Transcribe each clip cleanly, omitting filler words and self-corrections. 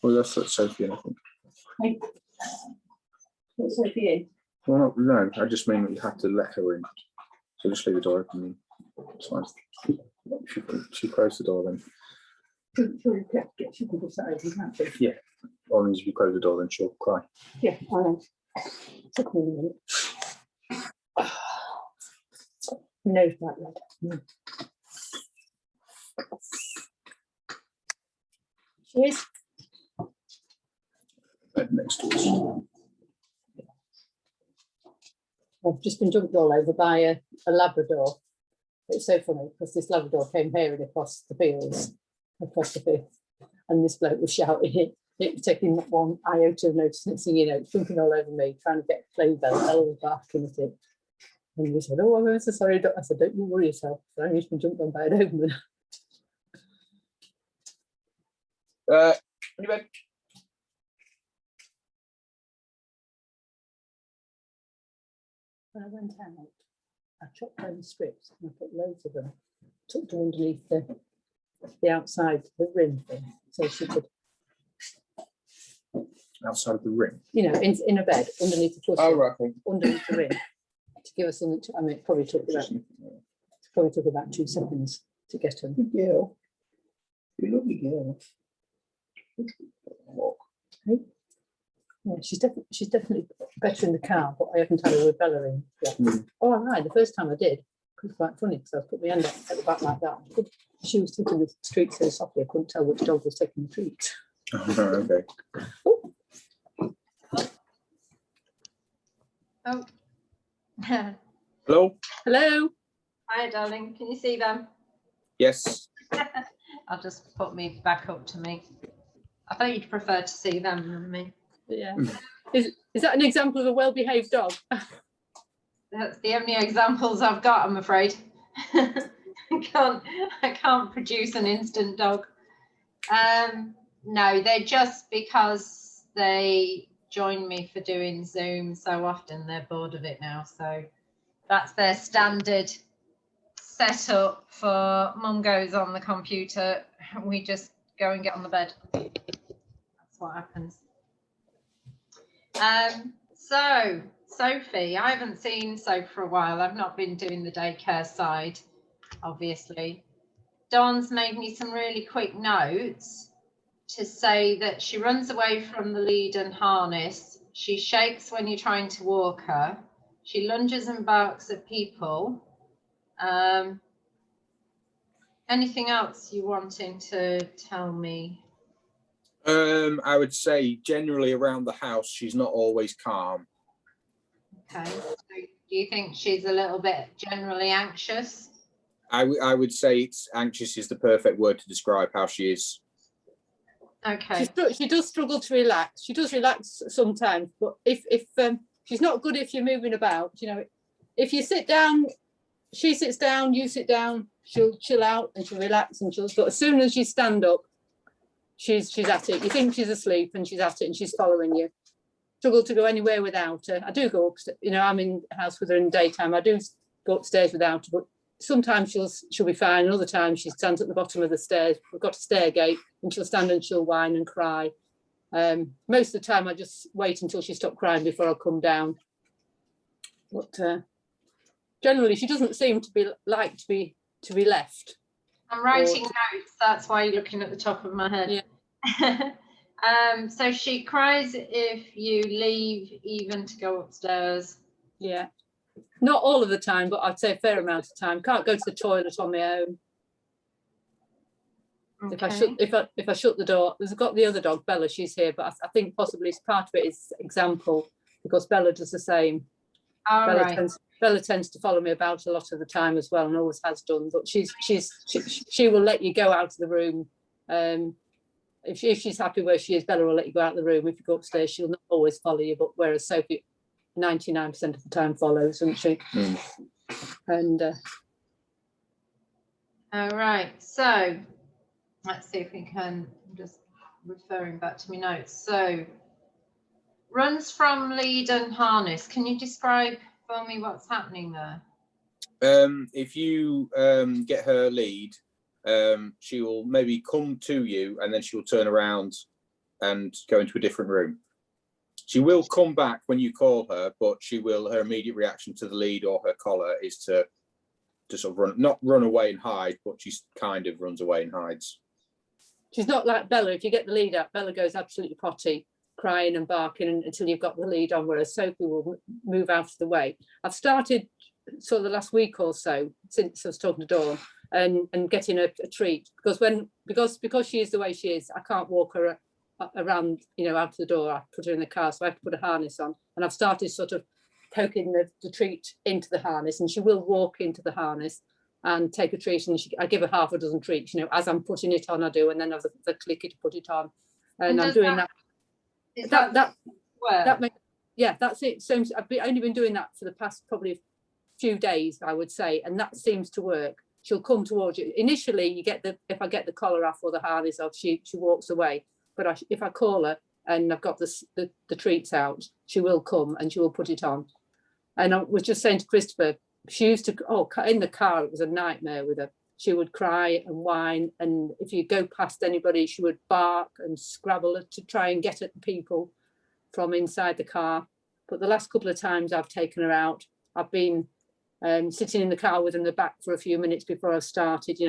Well, that's Sophie in, I think. Hey. Put Sophie in. Well, no, I just mean that you have to let her in. So just leave the door open. It's fine. She closed the door then. She can decide, can't she? Yeah. Or means if you close the door, then she'll cry. Yeah, I know. Took me a minute. Nose like that. She is. Bed next to us. I've just been jumped all over by a Labrador. It's so funny because this Labrador came hearing across the fields, across the fifth, and this bloke was shouting it was taking one iota of notice, and singing out, jumping all over me, trying to get a play bell, I was barking at it. And he said, "Oh, I'm so sorry." I said, "Don't you worry yourself. I've just been jumped on by a Doberman." On your bed. When I went out, I chopped down strips and I put loads of them tucked underneath the outside, the rim thing, so she could, Outside of the ring. you know, in a bed underneath the cushion, right. underneath the rim, to give us something. I mean, it probably took about 2 seconds to get them. Good girl. You lovely girl. Hey? Yeah, she's definitely better in the car, but I haven't had her with Bella in yet. Oh, right, the first time I did, it was quite funny because I put my hand up at the back like that. She was taking the treats so softly, I couldn't tell which dog was taking the treats. Oh, okay. Oh. Hello? Hello? Hi, darling. Can you see them? Yes. I'll just put me back up to me. I thought you'd prefer to see them than me. Yeah. Is that an example of a well-behaved dog? That's the only examples I've got, I'm afraid. I can't produce an instant dog. No, they're just because they join me for doing Zoom so often, they're bored of it now. So that's their standard setup for mum goes on the computer, we just go and get on the bed. That's what happens. So Sophie, I haven't seen Sophie for a while. I've not been doing the daycare side, obviously. Dawn's made me some really quick notes to say that she runs away from the lead and harness. She shakes when you're trying to walk her. She lunges and barks at people. Anything else you wanting to tell me? I would say generally around the house, she's not always calm. Okay. So do you think she's a little bit generally anxious? I would say it's anxious is the perfect word to describe how she is. Okay. She does struggle to relax. She does relax sometimes, but if she's not good if you're moving about, you know, if you sit down, she sits down, you sit down, she'll chill out and she'll relax and but as soon as you stand up, she's at it. You think she's asleep and she's at it and she's following you. Struggle to go anywhere without her. I do go upstairs, you know, I'm in the house with her in the daytime. I do go upstairs without her, but sometimes she'll be fine, and other times she stands at the bottom of the stairs. We've got a stair gate and she'll stand and she'll whine and cry. Most of the time I just wait until she stops crying before I come down. But generally she doesn't seem to be like to be left. I'm writing notes, that's why you're looking at the top of my head. Yeah. So she cries if you leave, even to go upstairs. Yeah, not all of the time, but I'd say a fair amount of time. Can't go to the toilet on my own. Okay. If I shut the door, we've got the other dog, Bella, she's here, but I think possibly part of it is example, because Bella does the same. Bella tends to follow me about a lot of the time as well, and always has done. But she will let you go out of the room. If she's happy where she is, Bella will let you go out of the room. If you go upstairs, she'll not always follow you, but whereas Sophie 99% of the time follows, doesn't she? And all right, so let's see if we can, I'm just referring back to my notes. So runs from lead and harness. Can you describe for me what's happening there? If you get her lead, she will maybe come to you and then she'll turn around and go into a different room. She will come back when you call her, but her immediate reaction to the lead or her collar is to sort of not run away and hide, but she kind of runs away and hides. She's not like Bella. If you get the lead up, Bella goes absolutely potty, crying and barking until you've got the lead on, whereas Sophie will move out of the way. I've started sort of the last week or so since I was talking to Dawn and getting a treat, because she is the way she is, I can't walk her around, out the door. I put her in the car, so I have to put a harness on, and I've started sort of poking the treat into the harness, and she will walk into the harness and take a treat, and I give her half a dozen treats, as I'm putting it on, I do, and then I've the clicker to put it on, and I'm doing that. That's it. So I've only been doing that for the past probably few days, I would say, and that seems to work. She'll come towards you. Initially, if I get the collar off or the harness off, she walks away. But if I call her and I've got the treats out, she will come and she will put it on. And I was just saying to Christopher, she used to, in the car, it was a nightmare with her. She would cry and whine, and if you go past anybody, she would bark and scrabble to try and get at the people from inside the car. But the last couple of times I've taken her out, I've been sitting in the car with her in the back for a few minutes before I've started,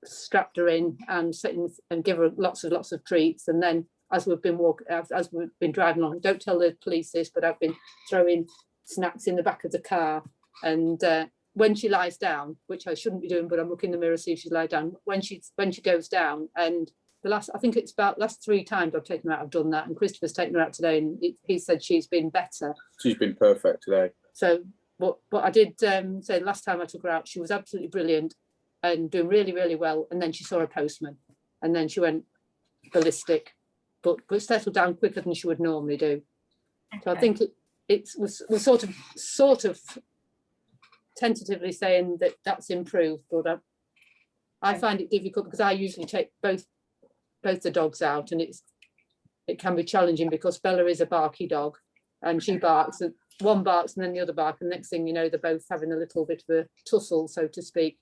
strapped her in and sitting and give her lots of treats. And then as we've been driving along, don't tell the police this, but I've been throwing snacks in the back of the car. And when she lies down, which I shouldn't be doing, but I'm looking in the mirror to see if she's lied down. When she goes down, and I think it's about last 3 times I've taken her out, I've done that. And Christopher's taken her out today, and he said she's been better. She's been perfect today. So what I did say last time I took her out, she was absolutely brilliant and doing really, really well. And then she saw a postman, and then she went ballistic, but settled down quicker than she would normally do. Okay. So I think we're sort of tentatively saying that that's improved, but I find it difficult because I usually take both the dogs out, and it can be challenging because Bella is a barky dog, and she barks, and one barks and then the other bark, and next thing you know, they're both having a little bit of a tussle, so to speak.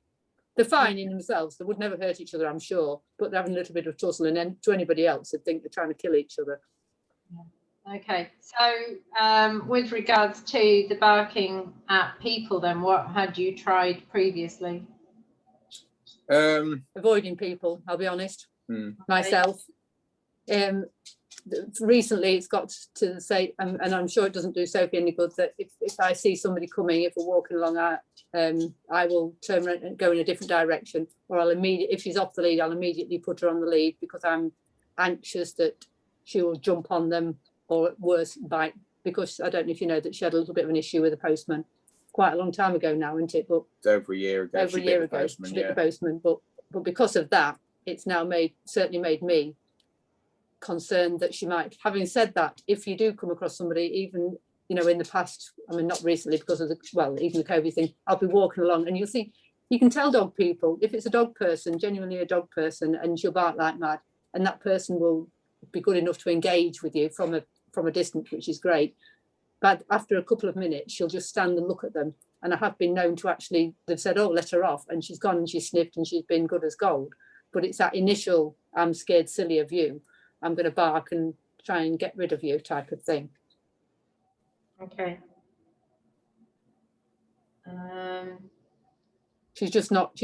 They're fine in themselves, they would never hurt each other, I'm sure, but they're having a little bit of tussle, and then to anybody else they'd think they're trying to kill each other. Okay, so with regards to the barking at people, then what had you tried previously? Avoiding people, I'll be honest. Myself. Recently it's got to say, and I'm sure it doesn't do Sophie any good, that if I see somebody coming, if we're walking along, I will turn around and go in a different direction, or if she's off the lead, I'll immediately put her on the lead, because I'm anxious that she will jump on them, or worse, bite, because I don't know if you know that she had a little bit of an issue with a postman quite a long time ago now, isn't it? But over a year ago she bit the postman, but because of that, it's now certainly made me concerned that she might. Having said that, if you do come across somebody, even in the past, I mean not recently because of even the COVID thing, I'll be walking along and you can tell dog people, if it's a dog person, genuinely a dog person, and she'll bark like mad, and that person will be good enough to engage with you from a distance, which is great. But after a couple of minutes, she'll just stand and look at them. And I have been known to they've said, oh, let her off, and she's gone and she's sniffed and she's been good as gold. But it's that initial, I'm scared silly of you, I'm going to bark and try and get rid of you type of thing. Okay. She's just not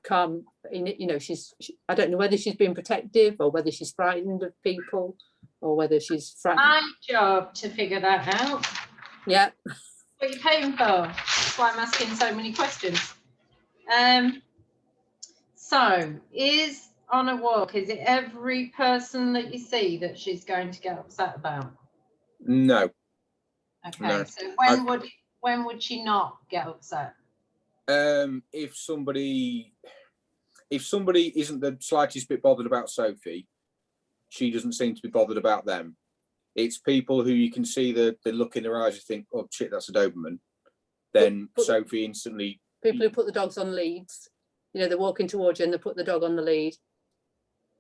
calm. I don't know whether she's being protective or whether she's frightened of people or whether she's frightened. My job to figure that out. Yeah. What are you paying for? That's why I'm asking so many questions. So is on a walk, is it every person that you see that she's going to get upset about? No. Okay, no. So when would she not get upset? If somebody isn't the slightest bit bothered about Sophie, she doesn't seem to be bothered about them. It's people who you can see the look in their eyes, you think, oh shit, that's a Doberman. Then Sophie instantly. People who put the dogs on leads, they're walking towards you and they put the dog on the lead.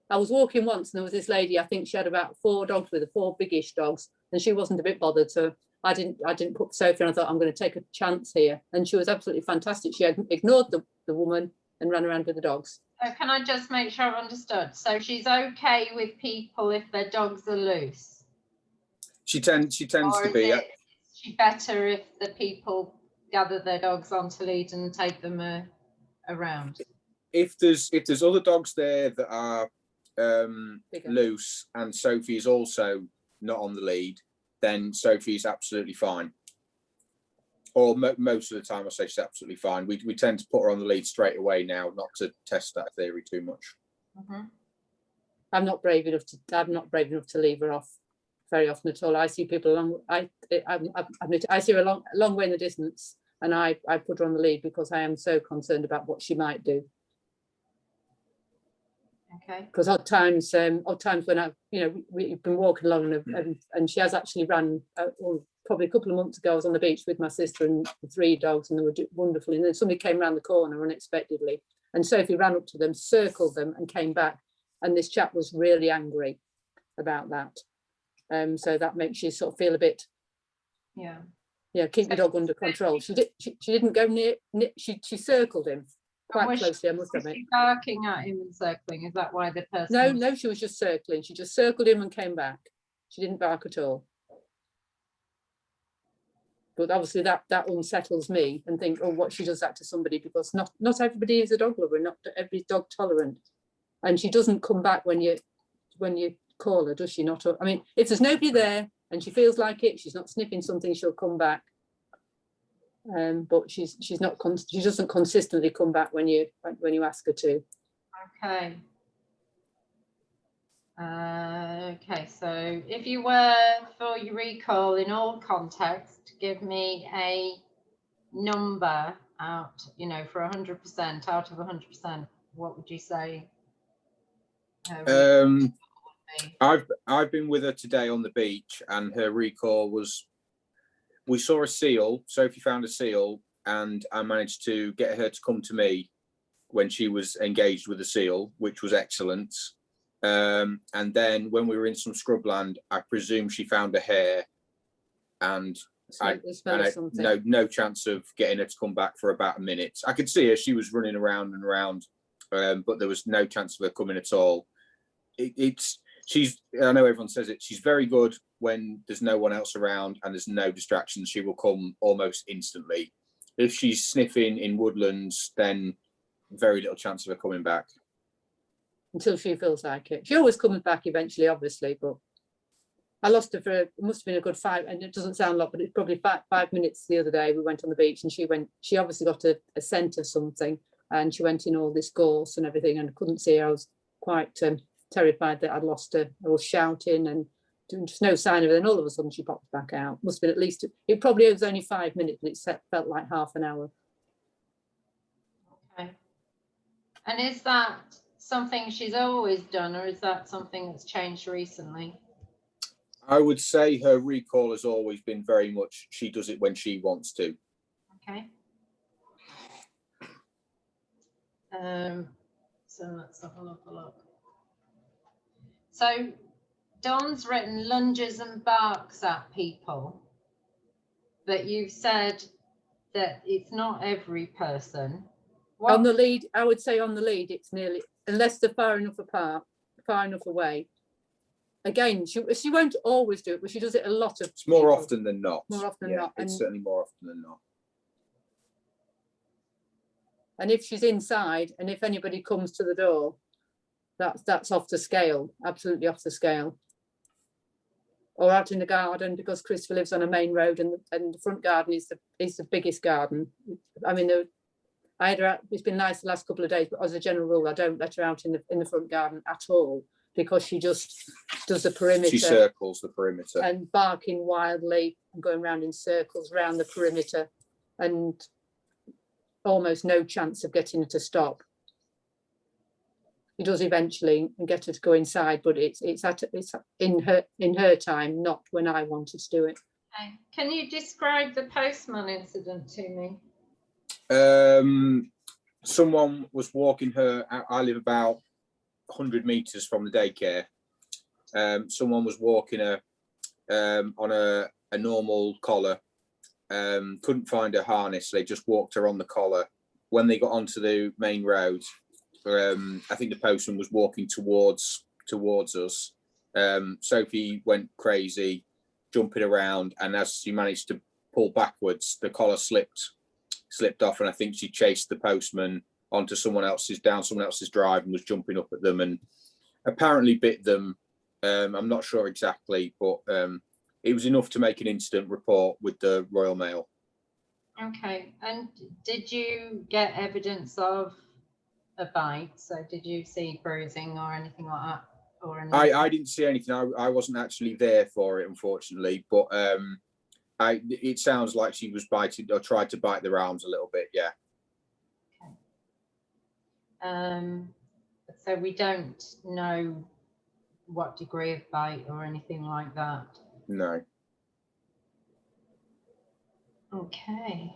I was walking once and there was this lady, I think she had about 4 dogs with her, 4 biggish dogs, and she wasn't a bit bothered. So I didn't put Sophie, and I thought, I'm going to take a chance here. And she was absolutely fantastic. She had ignored the woman and ran around with the dogs. So can I just make sure I've understood? So she's okay with people if their dogs are loose? She tends Or to is be. it she better if the people gather their dogs onto lead and take them around? If there's other dogs there that are Bigger. loose and Sophie is also not on the lead, then Sophie's absolutely fine. Or most of the time, I say she's absolutely fine. We tend to put her on the lead straight away now, not to test that theory too much. I'm not brave enough to leave her off very often at all. I see people I see her a long way in the distance, and I put her on the lead because I am so concerned about what she might do. Okay. Because odd times when we've been walking along and she has actually ran. Probably a couple of months ago, I was on the beach with my sister and the 3 dogs, and they were wonderful. And then somebody came around the corner unexpectedly, and Sophie ran up to them, circled them, and came back. And this chap was really angry about that. So that makes you sort of feel a bit, keep your dog under control. She didn't go near. She circled him quite closely. I must admit. Barking at him and circling. Is that why the person? No, she was just circling. She just circled him and came back. She didn't bark at all. But obviously that unsettles me, and think, oh, what she does that to somebody, because not everybody is a dog lover, not every dog tolerant, and she doesn't come back when you call her, does she? Not. I mean, if there's nobody there and she feels like it, she's not sniffing something, she'll come back. But she doesn't consistently come back when you ask her to. Okay. Okay, so if you were, for your recall in all context, give me a number out, for 100%, out of 100%, what would you say? I've been with her today on the beach, and her recall was, we saw a seal. Sophie found a seal, and I managed to get her to come to me when she was engaged with the seal, which was excellent. And then when we were in some scrubland, I presume she found a hair, and no chance of getting her to come back for about a minute. I could see her; she was running around and around, but there was no chance of her coming at all. I know everyone says it. She's very good when there's no one else around and there's no distractions. She will come almost instantly. If she's sniffing in woodlands, then very little chance of her coming back. Until she feels like it. She always comes back eventually, obviously, but I lost her for, it must have been a good 5, and it doesn't sound a lot, but it's probably 5 minutes the other day. We went on the beach and she obviously got a scent of something, and she went in all this gorse and everything, and I couldn't see her. I was quite terrified that I'd lost her. I was shouting and just no sign of her. Then all of a sudden she popped back out. Must have been at least, it probably was only 5 minutes, but it felt like half an hour. Okay. And is that something she's always done, or is that something that's changed recently? I would say her recall has always been very much, she does it when she wants to. Okay. So let's have a look. So Dawn's written lunges and barks at people, but you've said that it's not every person. On the lead, I would say on the lead, it's nearly, unless they're far enough apart, far enough away. Again, she won't always do it, but she does it a lot of. It's more often than not. More often than not. It's certainly more often than not. And if she's inside, and if anybody comes to the door, that's off the scale, absolutely off the scale. Or out in the garden, because Christopher lives on a main road, and the front garden is the biggest garden. I mean, I had her out, it's been nice the last couple of days, but as a general rule, I don't let her out in the front garden at all, because she just does the perimeter. She circles the perimeter. And barking wildly and going around in circles around the perimeter, and almost no chance of getting her to stop. He does eventually and get her to go inside, but it's in her time, not when I wanted to do it. Okay. Can you describe the postman incident to me? Someone was walking her. I live about 100 meters from the daycare. Someone was walking her on a normal collar. Couldn't find her harness. They just walked her on the collar. When they got onto the main road, I think the postman was walking towards us. Sophie went crazy, jumping around, and as she managed to pull backwards, the collar slipped off, and I think she chased the postman onto someone else's drive and was jumping up at them and apparently bit them. I'm not sure exactly, but it was enough to make an incident report with the Royal Mail. Okay, and did you get evidence of a bite? So did you see bruising or anything like that? Or I didn't see anything. I wasn't actually there for it, unfortunately, but it sounds like she was biting or tried to bite their arms a little bit. Yeah. Okay. So we don't know what degree of bite or anything like that. No. Okay.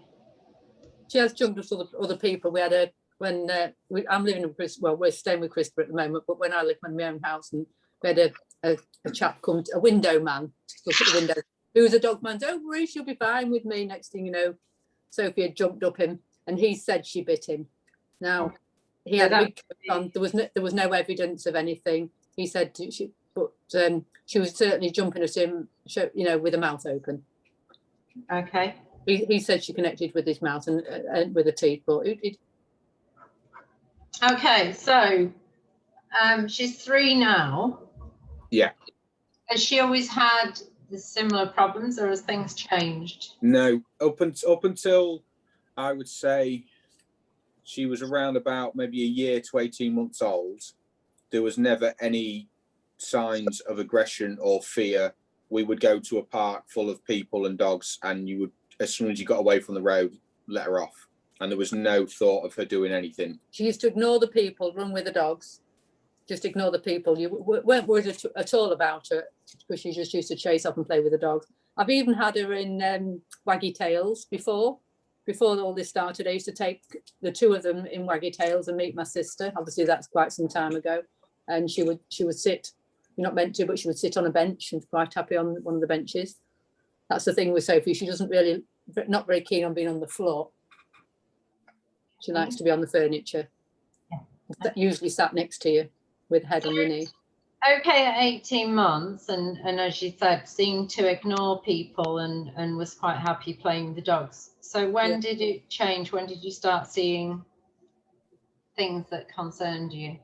She has jumped at other people. We had I'm living with Chris. Well, we're staying with Christopher at the moment, but when I lived in my own house, and we had a chap come, a window man, to look at the window, who was a dog man. Don't worry, she'll be fine with me. Next thing you know, Sophie had jumped up him, and he said she bit him. Now he had a big coat on. There was no evidence of anything. He said she was certainly jumping at him, with her mouth open. Okay. He said she connected with his mouth and with her teeth, but Okay, so she's 3 now. Yeah. Has she always had the similar problems, or has things changed? No, up until I would say she was around about maybe a year to 18 months old, there was never any signs of aggression or fear. We would go to a park full of people and dogs, and you would, as soon as you got away from the road, let her off. And there was no thought of her doing anything. she used to ignore the people, run with the dogs, just ignore the people. You weren't worried at all about her, because she just used to chase off and play with the dogs. I've even had her in Waggy Tails before all this started. I used to take the 2 of them in Waggy Tails and meet my sister. Obviously, that's quite some time ago. And she would sit, you're not meant to, but she would sit on a bench and quite happy on one of the benches. That's the thing with Sophie. She doesn't really, not very keen on being on the floor. She likes to be on the furniture. Yeah. Usually sat next to you with head on your knee. Okay, at 18 months, and as you said, seemed to ignore people and was quite happy playing with the dogs. So when did it change? When did you start seeing things that concerned you?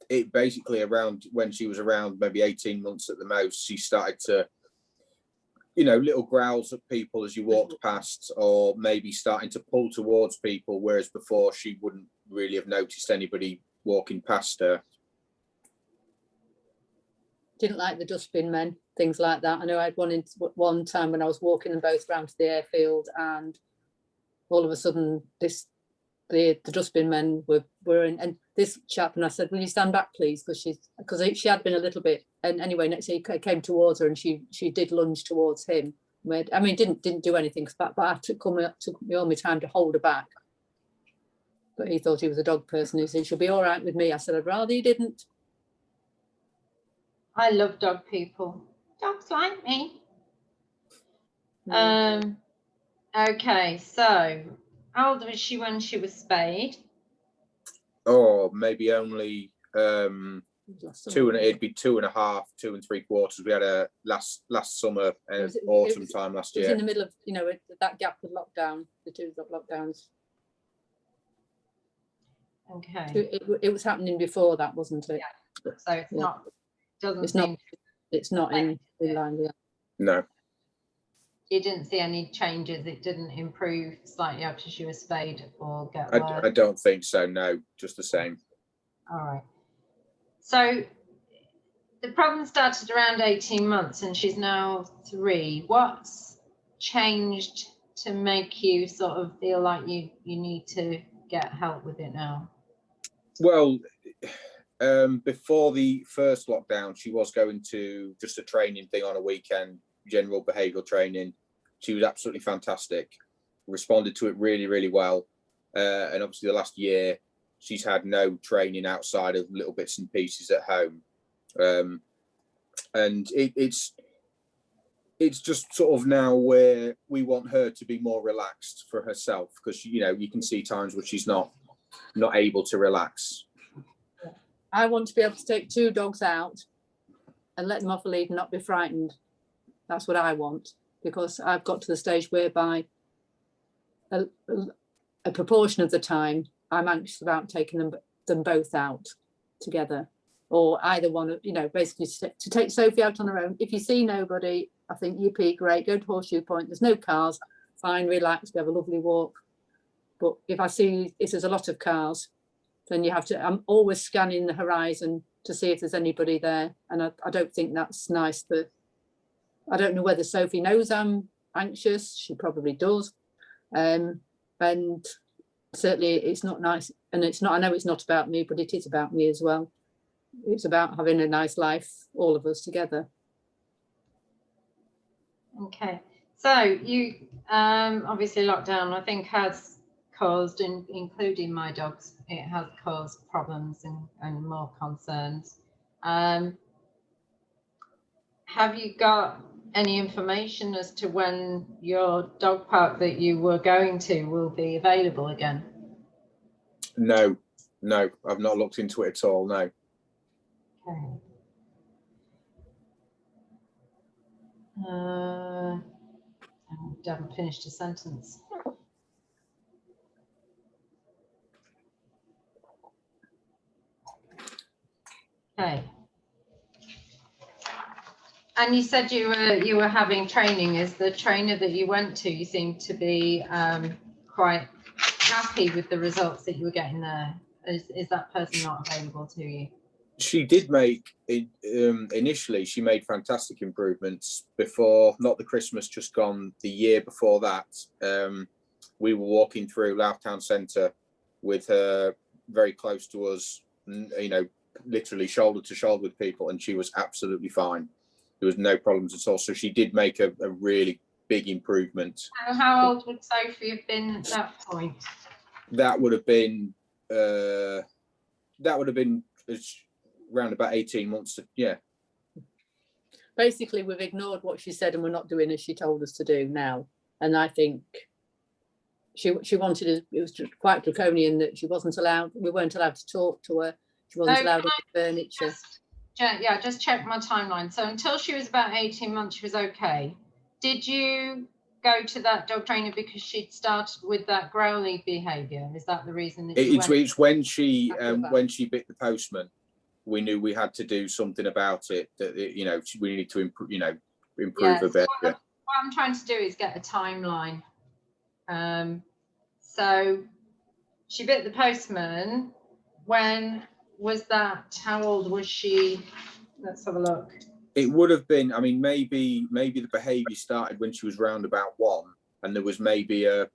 It basically around when she was around maybe 18 months at the most, she started to, little growls at people as you walked past, or maybe starting to pull towards people, whereas before she wouldn't really have noticed anybody walking past her. Didn't like the dustbin men, things like that. I know I had one time when I was walking them both round to the airfield, and all of a sudden the dustbin men were in, and this chap, and I said, will you stand back please, because she had been a little bit, and anyway, next he came towards her, and she did lunge towards him. I mean, didn't do anything, but I took me all my time to hold her back. But he thought he was a dog person. He said, she'll be all right with me. I said, I'd rather you didn't. I love dog people. Dogs like me. Okay, so how old was she when she was spayed? Oh, maybe only 2, and it'd be 2.5, 2 3/4. We had a last summer, autumn time last year. It was in the middle of that gap with lockdown, the 2 lockdowns. Okay. It was happening before that, wasn't it? Yeah. So it's not. It's not in line with that. No. You didn't see any changes. It didn't improve slightly after she was spayed or get worse? I don't think so. No, just the same. All right. So the problem started around 18 months, and she's now 3. What's changed to make you sort of feel like you need to get help with it now? Well, before the first lockdown, she was going to just a training thing on a weekend, general behavioural training. She was absolutely fantastic, responded to it really, really well. And obviously the last year, she's had no training outside of little bits and pieces at home. And it's just sort of now where we want her to be more relaxed for herself, because, you can see times where she's not not able to relax. I want to be able to take 2 dogs out and let them off a lead and not be frightened. That's what I want, because I've got to the stage whereby a proportion of the time I'm anxious about taking them both out together, or either one, you know, basically to take Sophie out on her own. If you see nobody, I think yippee, great, go to Horseshoe Point, there's no cars, fine, relax, we have a lovely walk. But if there's a lot of cars, then I'm always scanning the horizon to see if there's anybody there. And I don't think that's nice. I don't know whether Sophie knows I'm anxious. She probably does. And certainly it's not nice. And I know it's not about me, but it is about me as well. It's about having a nice life, all of us together. Okay. So you, obviously lockdown, I think, has caused, including my dogs, it has caused problems and more concerns. Have you got any information as to when your dog park that you were going to will be available again? No, I've not looked into it at all, no. Okay. I haven't finished a sentence. Okay. And you said you were having training. Is the trainer that you went to, you seem to be quite happy with the results that you were getting there? Is that person not available to you? She did make, initially, she made fantastic improvements before, not the Christmas just gone, the year before that. We were walking through Louth Town Centre with her very close to us, you know, literally shoulder to shoulder with people, and she was absolutely fine. There was no problems at all. So she did make a really big improvement. How old would Sophie have been at that point? That would have been around about 18 months. Yeah. Basically, we've ignored what she said and we're not doing as she told us to do now. And I think she wanted, it was quite draconian that we weren't allowed to talk to her. She wasn't allowed to furniture. Just check my timeline. So until she was about 18 months, she was okay. Did you go to that dog trainer because she'd started with that growly behaviour? Is that the reason that it's when she bit the postman, we knew we had to do something about it. That you know, we needed to improve her behaviour. What I'm trying to do is get a timeline. So she bit the postman. When was that? How old was she? Let's have a look. It would have been, I mean, maybe the behaviour started when she was round about 1, and there was maybe a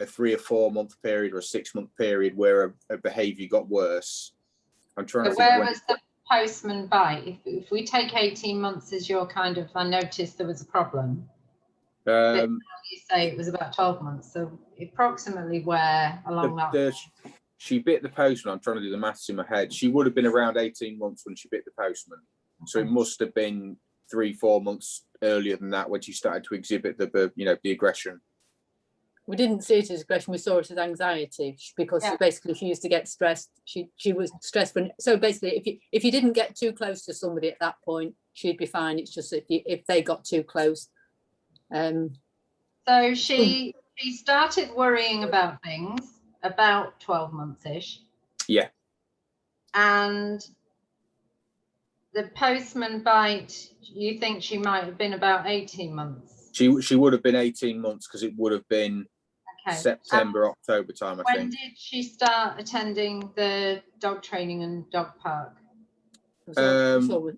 3 or 4 month period or a 6 month period where a behaviour got worse. I'm trying to think. Where was the postman bite? If we take 18 months as your kind of, I noticed there was a problem. You say it was about 12 months, so approximately where along that? She bit the postman. I'm trying to do the maths in my head. She would have been around 18 months when she bit the postman. So it must have been 3-4 months earlier than that when she started to exhibit the aggression. We didn't see it as aggression. We saw it as anxiety, because basically she used to get stressed. She was stressed so basically, if you didn't get too close to somebody at that point, she'd be fine. It's just if they got too close. So she started worrying about things about 12 months ish. Yeah. And the postman bite, you think she might have been about 18 months? She would have been 18 months because it would have been September, October time, I think. When did she start attending the dog training and dog park?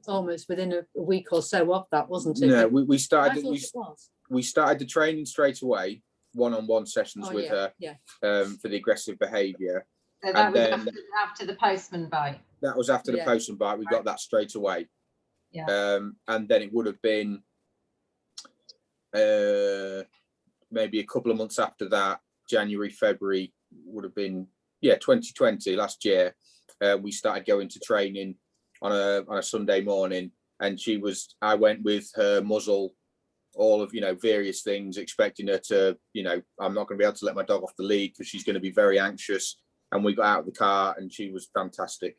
Almost within a week or so of that, wasn't it? No, we started the training straight away, one-on-one sessions with her for the aggressive behaviour. So that was after the postman bite? That was after the postman bite. We got that straight away. Yeah. And then it would have been maybe a couple of months after that, January, February, would have been 2020, last year. We started going to training on a Sunday morning, and I went with her muzzle, all of various things, expecting her to I'm not going to be able to let my dog off the lead because she's going to be very anxious. and we got out of the car, and she was fantastic.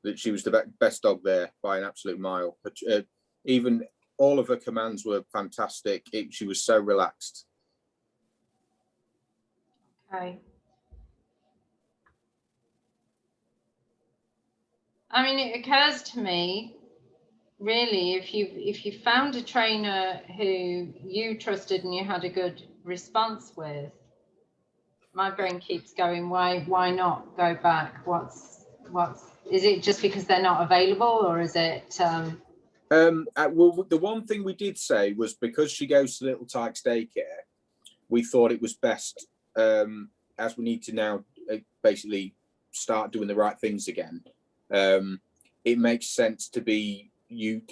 That she was the best dog there by an absolute mile. But, even all of her commands were fantastic. She was so relaxed. Okay. I mean, it occurs to me, really, if you found a trainer who you trusted and you had a good response with, my brain keeps going, why not go back? Is it just because they're not available, or is it Well, the one thing we did say was, because she goes to Little Tykes daycare, we thought it was best, as we need to now basically start doing the right things again. It makes sense to be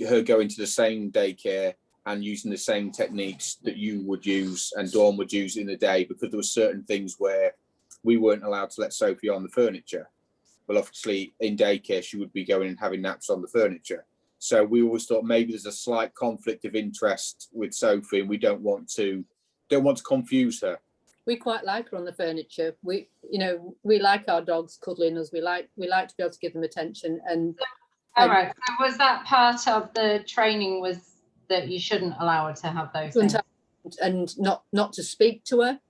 her going to the same daycare and using the same techniques that you would use and Dawn would use in the day, because there were certain things where we weren't allowed to let Sophie on the furniture. Well, obviously in daycare she would be going and having naps on the furniture. So we always thought maybe there's a slight conflict of interest with Sophie, and we don't want to confuse her. We quite like her on the furniture. We like our dogs cuddling us. We like to be able to give them attention. And all right. So was that part of the training, was that you shouldn't allow her to have those things? And not to speak to her.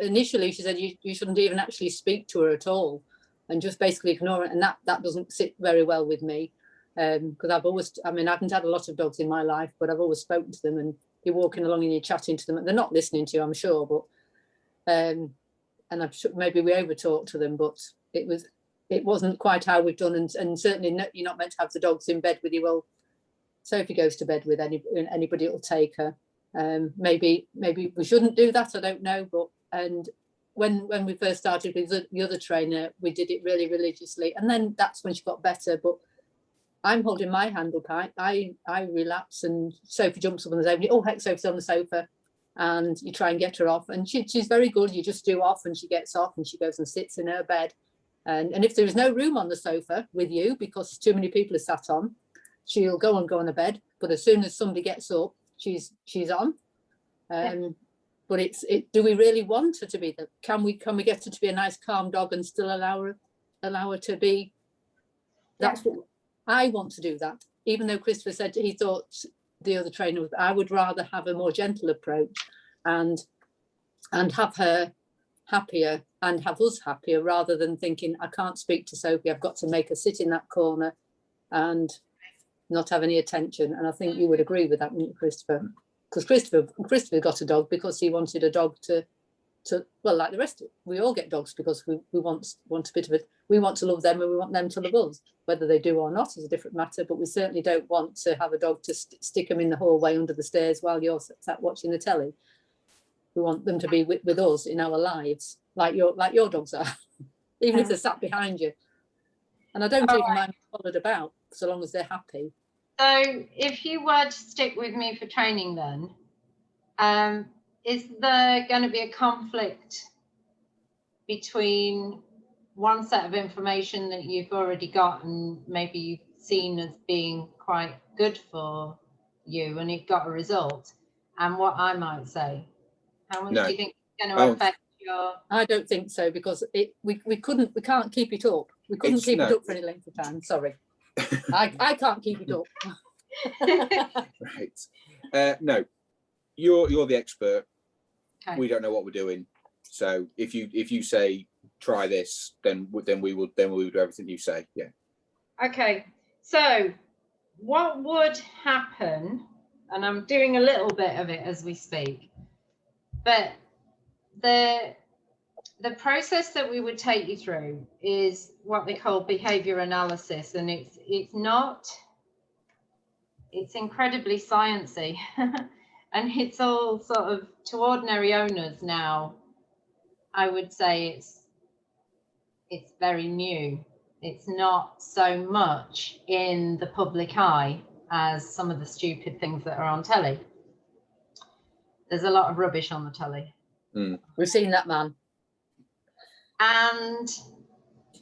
Initially she said you shouldn't even actually speak to her at all, and just basically ignore it. And that doesn't sit very well with me, because I haven't had a lot of dogs in my life, but I've always spoken to them, and you're walking along and you're chatting to them, and they're not listening to you, I'm sure, but and I'm sure maybe we over talked to them, but it wasn't quite how we've done, and certainly you're not meant to have the dogs in bed with you. Well, Sophie goes to bed with anybody that'll take her. Maybe we shouldn't do that, I don't know, but when we first started with the other trainer, we did it really religiously, and then that's when she got better. But I'm holding my hand up, I relapse, and Sophie jumps up on the sofa. Oh heck, Sophie's on the sofa, and you try and get her off, and she's very good. You just do off, and she gets off, and she goes and sits in her bed, and if there is no room on the sofa with you because too many people are sat on, she'll go on to bed. But as soon as somebody gets up, she's on. But do we really want her to be that? Can we get her to be a nice calm dog and still allow her to be? That's what I want to do, that, even though Christopher said he thought the other trainer, I would rather have a more gentle approach and have her happier and have us happier, rather than thinking I can't speak to Sophie, I've got to make her sit in that corner and not have any attention. And I think you would agree with that, wouldn't you, Christopher? Because Christopher got a dog because he wanted a dog to well, like the rest of it, we all get dogs because we want a bit of it. We want to love them and we want them to love us. Whether they do or not is a different matter, but we certainly don't want to have a dog to stick them in the hallway under the stairs while you're sat watching the telly. We want them to be with us in our lives, like your dogs are, even if they're sat behind you. And I don't even mind followed about, so long as they're happy. So if you were to stick with me for training then, is there going to be a conflict between one set of information that you've already got and maybe you've seen as being quite good for you and it got a result, and what I might say? How much do you think it's going to affect your... I don't think so, because we can't keep it up. We couldn't keep it up for any length of time. Sorry. I can't keep it up. Right. No, you're the expert. Okay. We don't know what we're doing. So if you say try this, then we will do everything you say. Yeah. Okay. So what would happen, and I'm doing a little bit of it as we speak, but the process that we would take you through is what they call behavior analysis, and it's incredibly sciencey. And it's all sort of, to ordinary owners now, I would say it's very new. It's not so much in the public eye as some of the stupid things that are on telly. There's a lot of rubbish on the telly. We've seen that, man. And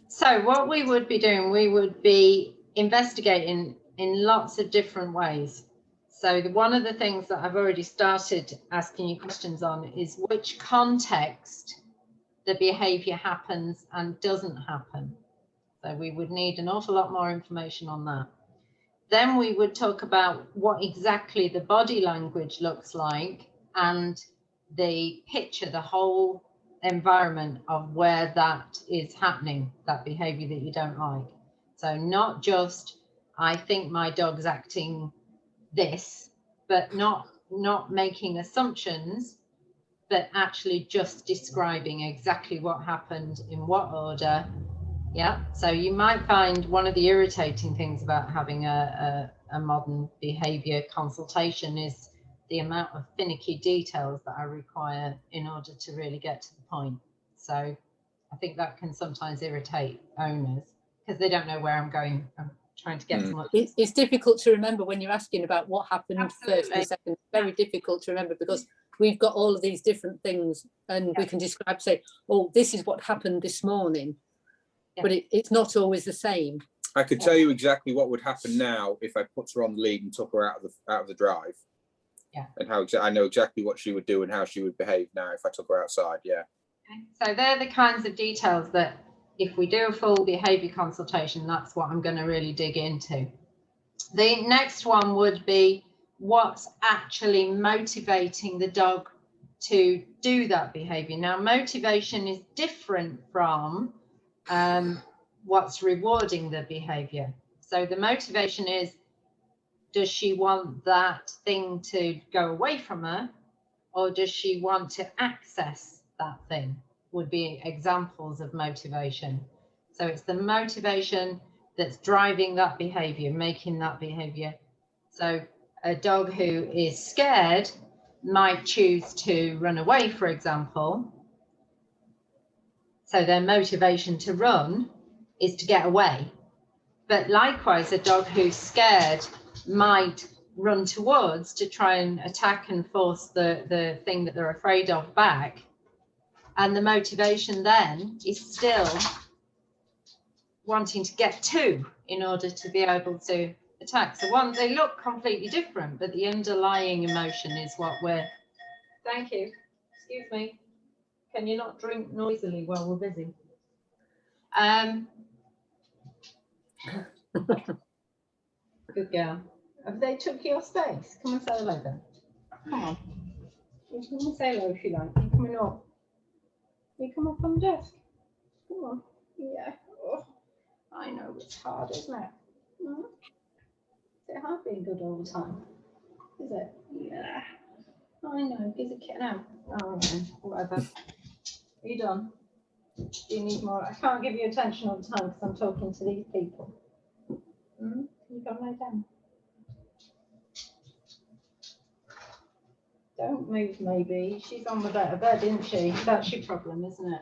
so what we would be doing, we would be investigating in lots of different ways. So one of the things that I've already started asking you questions on is which context the behavior happens and doesn't happen. So we would need an awful lot more information on that. Then we would talk about what exactly the body language looks like and the picture, the whole environment of where that is happening, that behavior that you don't like. So not just, I think my dog's acting this, but not making assumptions, but actually just describing exactly what happened, in what order. Yeah, so you might find one of the irritating things about having a modern behavior consultation is the amount of finicky details that I require in order to really get to the point. So I think that can sometimes irritate owners because they don't know where I'm going. I'm trying to get to much. It's difficult to remember when you're asking about what happened first and second. It's very difficult to remember because we've got all of these different things and we can describe, say, oh, this is what happened this morning. But it's not always the same. I could tell you exactly what would happen now if I put her on the lead and took her out of the drive. Yeah. And how I know exactly what she would do and how she would behave now if I took her outside. Yeah. Okay. So they're the kinds of details that if we do a full behaviour consultation, that's what I'm going to really dig into. The next one would be what's actually motivating the dog to do that behaviour. Now, motivation is different from what's rewarding the behavior. So the motivation is, does she want that thing to go away from her, or does she want to access that thing? Would be examples of motivation. So it's the motivation that's driving that behavior, making that behavior. So a dog who is scared might choose to run away, for example. So their motivation to run is to get away. But likewise, a dog who's scared might run towards to try and attack and force the thing that they're afraid of back. And the motivation then is still wanting to get to in order to be able to attack. So one, they look completely different, but the underlying emotion is what we're... Thank you. Excuse me. Can you not drink noisily while we're busy? Good girl. Have they took your space? Come and say hello then. Come on. You come and say hello if you like. You're coming up. You come up on the desk. Come on. Yeah. Oh, I know it's hard, isn't it? Mm-hmm. Is it hard being good all the time? Is it? Yeah. I know. Gives a kid now. Oh, no. Whatever. Are you done? Do you need more? I can't give you attention all the time because I'm talking to these people. Mm-hmm. Can you go and lie down? Don't move, maybe. She's on the better bed, isn't she? That's your problem, isn't it?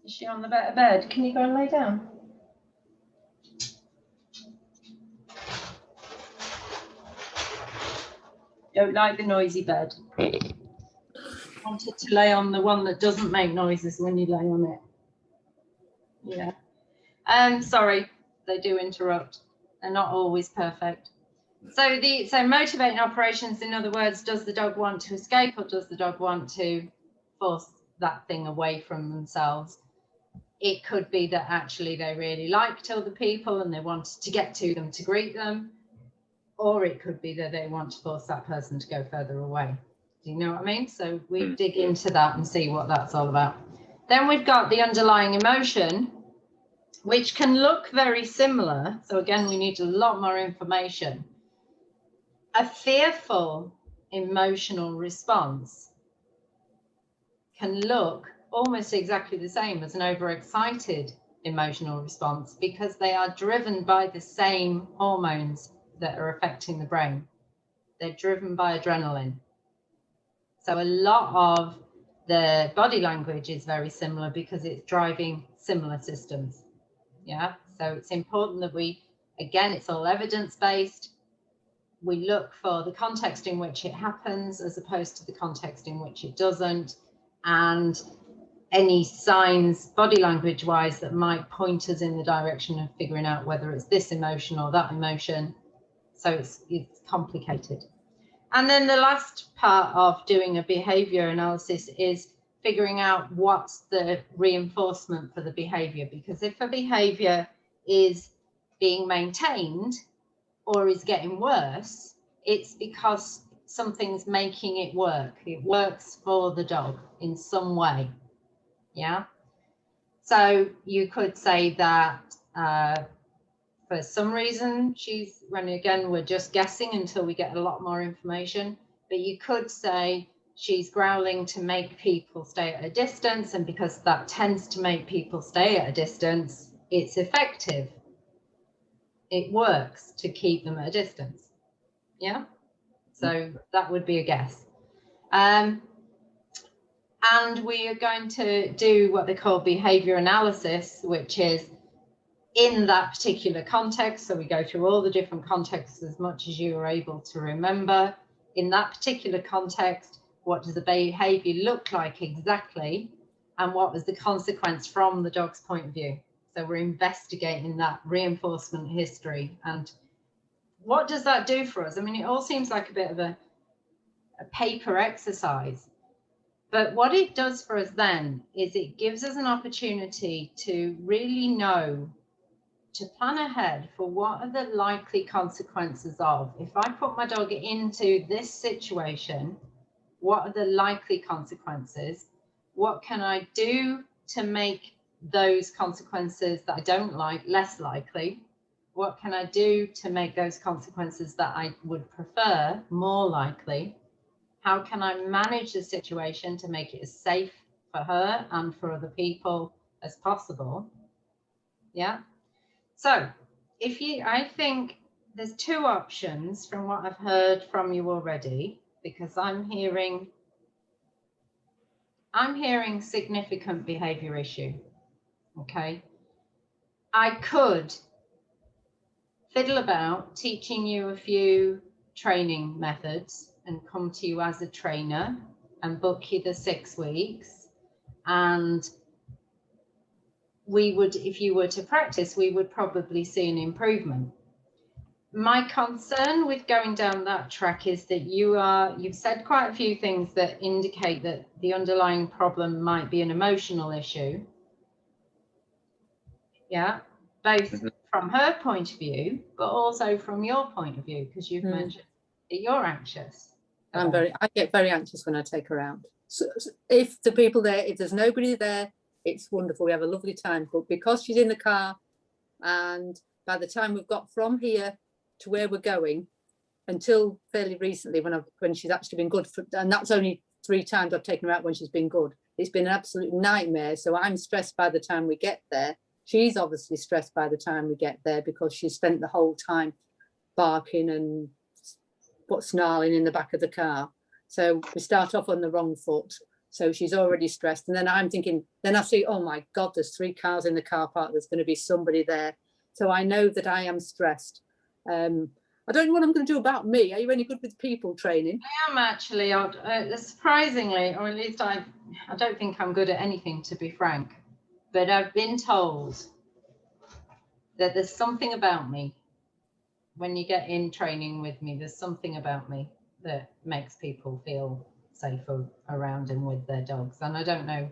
Is she on the better bed? Can you go and lay down? Don't like the noisy bed. Wanted to lay on the one that doesn't make noises when you lay on it. Yeah. Sorry, they do interrupt. They're not always perfect. So motivating operations, in other words, does the dog want to escape or does the dog want to force that thing away from themselves? It could be that actually they really liked other people and they wanted to get to them to greet them, or it could be that they want to force that person to go further away. Do you know what I mean? So we dig into that and see what that's all about. Then we've got the underlying emotion, which can look very similar. So again, we need a lot more information. A fearful emotional response can look almost exactly the same as an overexcited emotional response because they are driven by the same hormones that are affecting the brain. They're driven by adrenaline. So a lot of the body language is very similar because it's driving similar systems. Yeah, so it's important that we, again, it's all evidence-based. We look for the context in which it happens as opposed to the context in which it doesn't, and any signs body language wise that might point us in the direction of figuring out whether it's this emotion or that emotion. So it's complicated. And then the last part of doing a behavior analysis is figuring out what's the reinforcement for the behavior, because if a behavior is being maintained or is getting worse, it's because something's making it work. It works for the dog in some way. Yeah. So you could say that for some reason she's running, again, we're just guessing until we get a lot more information, but you could say she's growling to make people stay at a distance, and because that tends to make people stay at a distance, it's effective. It works to keep them at a distance. Yeah. So that would be a guess. And we are going to do what they call behavior analysis, which is in that particular context. So we go through all the different contexts as much as you are able to remember. In that particular context, what does the behavior look like exactly? And what was the consequence from the dog's point of view? So we're investigating that reinforcement history. And what does that do for us? I mean, it all seems like a bit of a paper exercise. But what it does for us then is it gives us an opportunity to really know, to plan ahead for what are the likely consequences of, if I put my dog into this situation, what are the likely consequences? What can I do to make those consequences that I don't like less likely? What can I do to make those consequences that I would prefer more likely? How can I manage the situation to make it as safe for her and for other people as possible? Yeah. So I think there's two options from what I've heard from you already, because I'm hearing significant behavior issue. Okay. I could fiddle about teaching you a few training methods and come to you as a trainer and book you the 6 weeks. And we would, if you were to practice, we would probably see an improvement. My concern with going down that track is that you've said quite a few things that indicate that the underlying problem might be an emotional issue. Yeah, both from her point of view, but also from your point of view, because you've mentioned that you're anxious. I get very anxious when I take her out. So if the people there, if there's nobody there, it's wonderful. We have a lovely time. But because she's in the car, and by the time we've got from here to where we're going, until fairly recently, when she's actually been good, and that's only 3 times I've taken her out when she's been good. It's been an absolute nightmare. So I'm stressed by the time we get there. She's obviously stressed by the time we get there, because she spent the whole time barking and snarling in the back of the car. So we start off on the wrong foot. So she's already stressed. And then I'm thinking, then I see, oh my God, there's 3 cars in the car park. There's going to be somebody there. So I know that I am stressed. I don't know what I'm going to do about me. Are you any good with people training? I am actually, surprisingly, or at least I don't think I'm good at anything, to be frank. But I've been told that there's something about me. When you get in training with me, there's something about me that makes people feel safer around and with their dogs. And I don't know.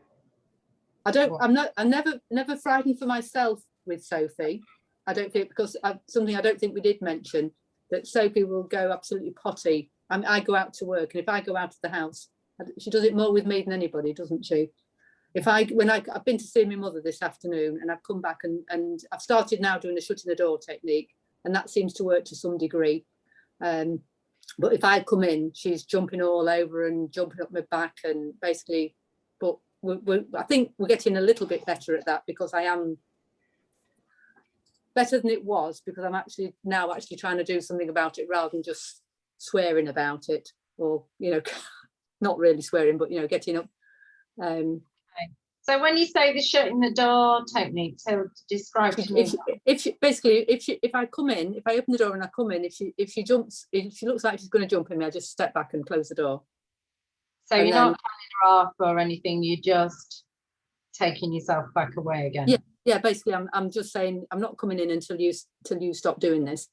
I'm never frightened for myself with Sophie. I don't think, because something I don't think we did mention, that Sophie will go absolutely potty. I go out to work, and if I go out of the house, she does it more with me than anybody, doesn't she? I've been to see my mother this afternoon, and I've come back and I've started now doing the shutting the door technique, and that seems to work to some degree. But if I come in, she's jumping all over and jumping up my back, and basically, but I think we're getting a little bit better at that, because I am better than it was, because I'm actually trying to do something about it rather than just swearing about it, or, not really swearing, but, getting up. So when you say the shutting the door technique, so describe to me. If I come in, if I open the door and I come in, if she jumps, if she looks like she's going to jump in me, I just step back and close the door. So you're not telling her off or anything, you're just taking yourself back away again. Yeah. Basically, I'm just saying I'm not coming in until you stop doing this,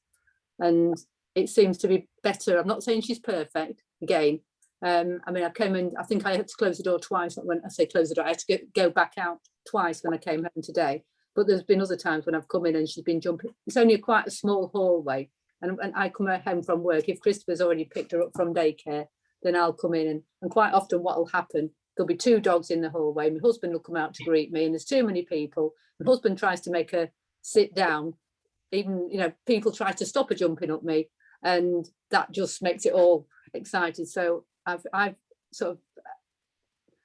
and it seems to be better. I'm not saying she's perfect again, I mean, I came in, I think I had to close the door twice. When I say close the door, I had to go back out twice when I came home today. But there's been other times when I've come in and she's been jumping. It's only quite a small hallway. And I come home from work, if Christopher's already picked her up from daycare, then I'll come in. And quite often what will happen, there'll be 2 dogs in the hallway. My husband will come out to greet me and there's too many people. My husband tries to make her sit down. Even, you know, people try to stop her jumping up me. And that just makes it all excited. So I've sort of,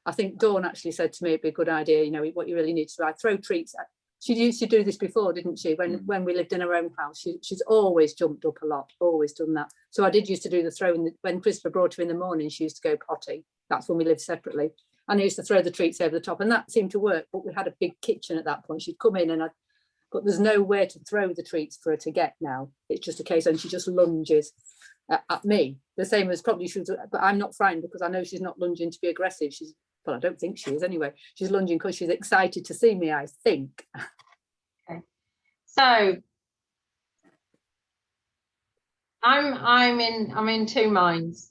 I think Dawn actually said to me it'd be a good idea, you know, what you really need to do. I throw treats. She used to do this before, didn't she? When we lived in her own house, she's always jumped up a lot, always done that. So I did used to do the throw. When Christopher brought her in the morning, she used to go potty. That's when we lived separately. And I used to throw the treats over the top, and that seemed to work. But we had a big kitchen at that point. She'd come in, but there's nowhere to throw the treats for her to get now. It's just a case, and she just lunges at me, the same as probably she was. But I'm not frightened because I know she's not lunging to be aggressive. Well, I don't think she is anyway. She's lunging because she's excited to see me, I think. Okay. So I'm in 2 minds.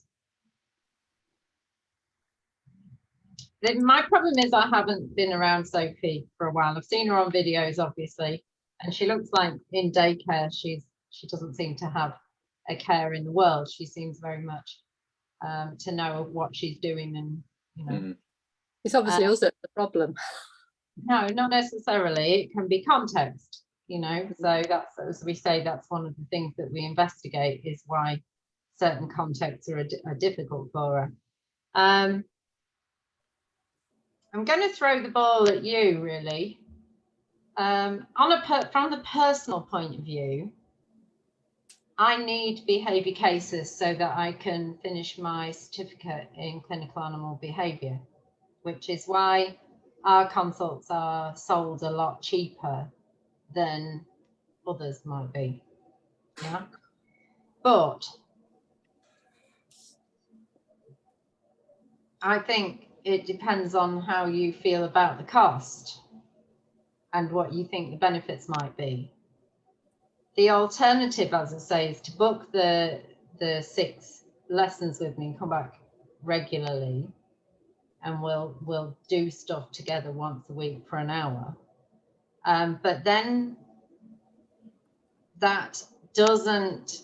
My problem is I haven't been around Sophie for a while. I've seen her on videos, obviously, and she looks like in daycare she doesn't seem to have a care in the world. She seems very much to know what she's doing, and you know. It's obviously also the problem. No, not necessarily. It can be context, you know. So that's, as we say, that's one of the things that we investigate, is why certain contexts are difficult for her. I'm going to throw the ball at you, really. From the personal point of view, I need behaviour cases so that I can finish my certificate in clinical animal behaviour, which is why our consults are sold a lot cheaper than others might be. Yeah. But I think it depends on how you feel about the cost and what you think the benefits might be. The alternative, as I say, is to book the 6 lessons with me and come back regularly, and we'll do stuff together once a week for an hour. But then that doesn't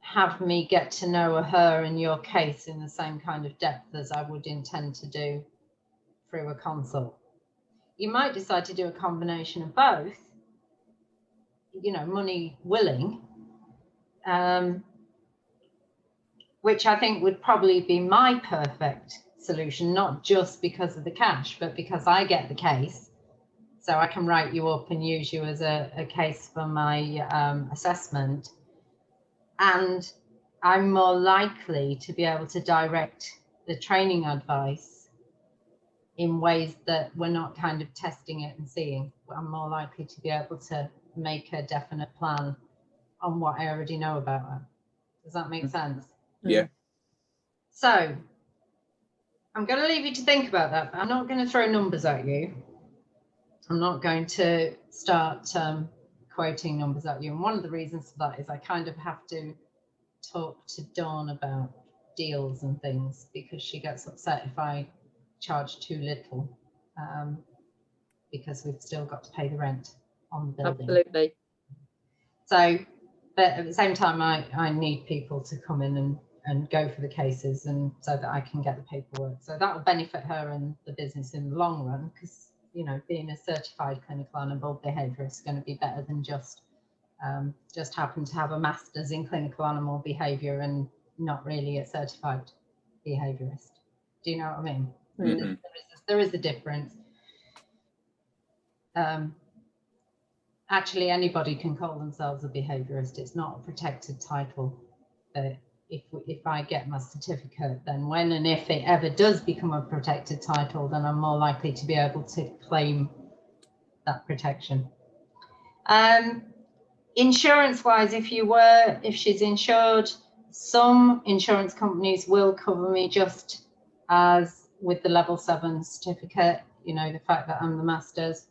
have me get to know her and your case in the same kind of depth as I would intend to do through a consult. You might decide to do a combination of both, you know, money willing, which I think would probably be my perfect solution, not just because of the cash, but because I get the case. So I can write you up and use you as a case for my assessment. And I'm more likely to be able to direct the training advice in ways that we're not kind of testing it and seeing. I'm more likely to be able to make a definite plan on what I already know about her. Does that make sense? Yeah. So I'm going to leave you to think about that. I'm not going to throw numbers at you. I'm not going to start quoting numbers at you. And one of the reasons for that is I kind of have to talk to Dawn about deals and things, because she gets upset if I charge too little, because we've still got to pay the rent on the building. Absolutely. So, but at the same time, I need people to come in and go for the cases, and so that I can get the paperwork. So that will benefit her and the business in the long run, because, you know, being a certified clinical animal behaviourist is going to be better than just happen to have a master's in clinical animal behaviour and not really a certified behaviourist. Do you know what I mean? Mm-hmm. There is a difference. Actually, anybody can call themselves a behaviourist. It's not a protected title. But if I get my certificate, then when and if it ever does become a protected title, then I'm more likely to be able to claim that protection. Insurance-wise, if she's insured, some insurance companies will cover me just as with the level 7 certificate, you know, the fact that I'm the master's.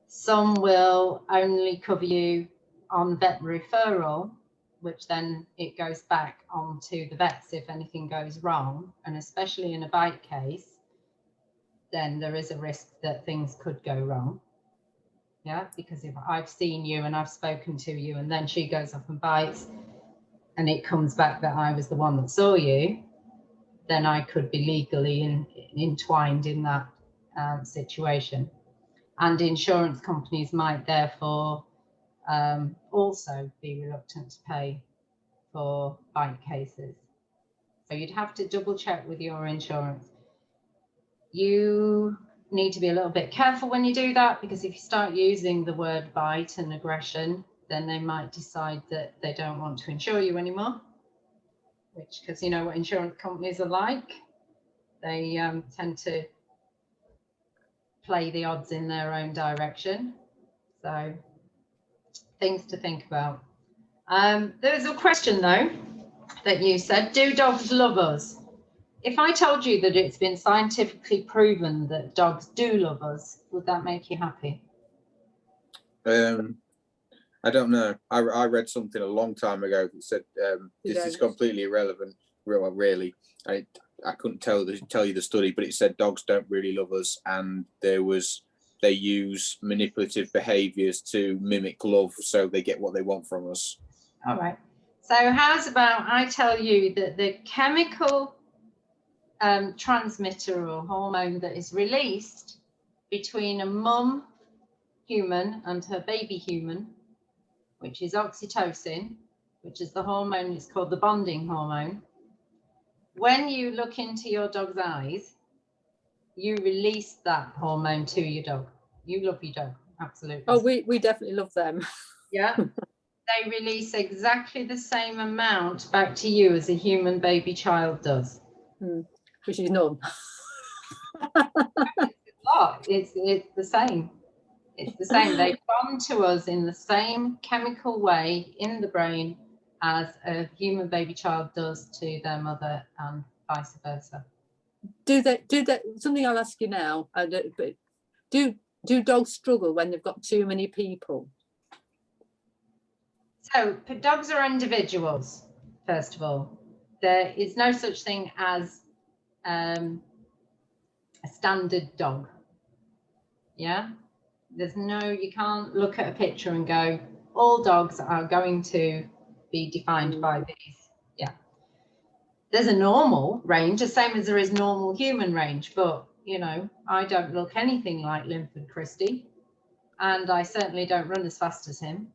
Some will only cover you on vet referral, which then it goes back onto the vets if anything goes wrong. And especially in a bite case, then there is a risk that things could go wrong. Yeah, because if I've seen you and I've spoken to you and then she goes off and bites and it comes back that I was the one that saw you, then I could be legally entwined in that situation. And insurance companies might therefore also be reluctant to pay for bite cases. So you'd have to double check with your insurance. You need to be a little bit careful when you do that, because if you start using the word bite and aggression, then they might decide that they don't want to insure you anymore, which, because you know what insurance companies are like, they tend to play the odds in their own direction. So things to think about. There's a question though that you said, do dogs love us? If I told you that it's been scientifically proven that dogs do love us, would that make you happy? I don't know. I read something a long time ago that said this is completely irrelevant. Really, I couldn't tell you the study, but it said dogs don't really love us, and they use manipulative behaviours to mimic love, so they get what they want from us. All right. So how's about I tell you that the chemical transmitter or hormone that is released between a mum human and her baby human, which is oxytocin, which is the hormone, it's called the bonding hormone. When you look into your dog's eyes, you release that hormone to your dog. You love your dog, absolutely. Oh, we definitely love them. Yeah. They release exactly the same amount back to you as a human baby child does. Which is none. It's the same. It's the same. They bond to us in the same chemical way in the brain as a human baby child does to their mother, and vice versa. Do they something I'll ask you now, but do dogs struggle when they've got too many people? So dogs are individuals, first of all. There is no such thing as a standard dog. Yeah, you can't look at a picture and go, all dogs are going to be defined by these. Yeah, there's a normal range, the same as there is normal human range, but you know, I don't look anything like Linford Christie, and I certainly don't run as fast as him,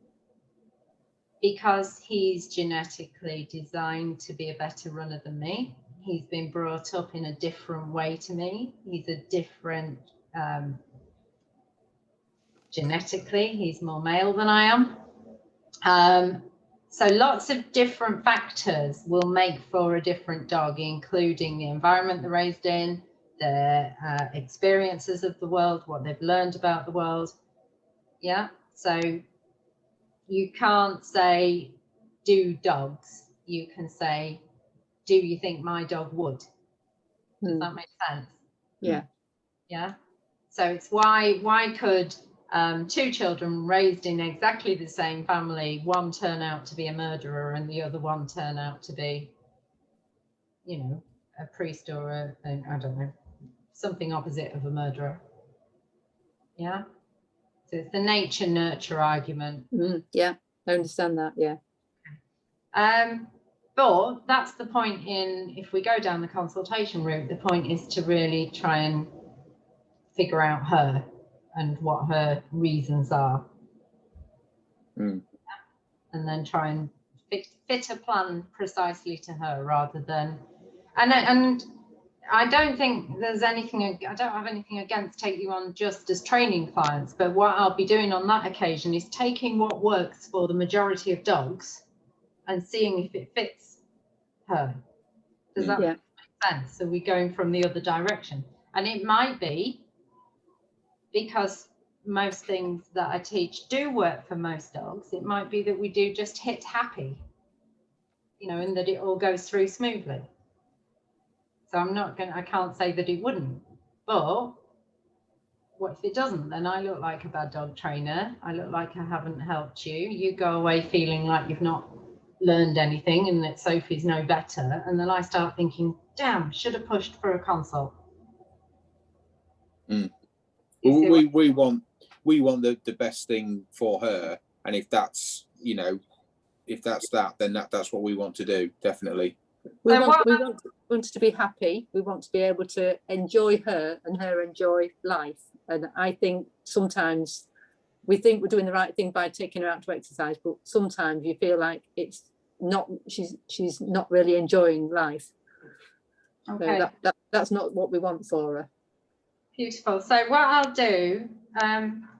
because he's genetically designed to be a better runner than me. He's been brought up in a different way to me. He's a different, genetically, he's more male than I am. So lots of different factors will make for a different dog, including the environment they're raised in, their experiences of the world, what they've learned about the world. Yeah, so you can't say, do dogs? You can say, do you think my dog would? Does that make sense? Yeah. Yeah. So it's why could two children raised in exactly the same family, one turn out to be a murderer and the other one turn out to be, you know, a priest or I don't know, something opposite of a murderer? Yeah. So it's the nature nurture argument. Yeah, I understand that. Yeah. But that's the point if we go down the consultation route, the point is to really try and figure out her and what her reasons are. And then try and fit a plan precisely to her, rather than, and I don't think there's anything, I don't have anything against taking you on just as training clients, but what I'll be doing on that occasion is taking what works for the majority of dogs and seeing if it fits her. Does that make sense? So we're going from the other direction. And it might be, because most things that I teach do work for most dogs, it might be that we do just hit happy, you know, and that it all goes through smoothly. So I can't say that it wouldn't, but what if it doesn't? Then I look like a bad dog trainer. I look like I haven't helped you. You go away feeling like you've not learned anything and that Sophie's no better, and then I start thinking, damn, should have pushed for a consult. Well, we want the best thing for her, and if that's that, then that's what we want to do, definitely. We want her to be happy. We want to be able to enjoy her and her enjoy life. And I think sometimes we think we're doing the right thing by taking her out to exercise, but sometimes you feel like it's not. She's not really enjoying life. Okay. So that's not what we want for her. Beautiful. So what I'll do,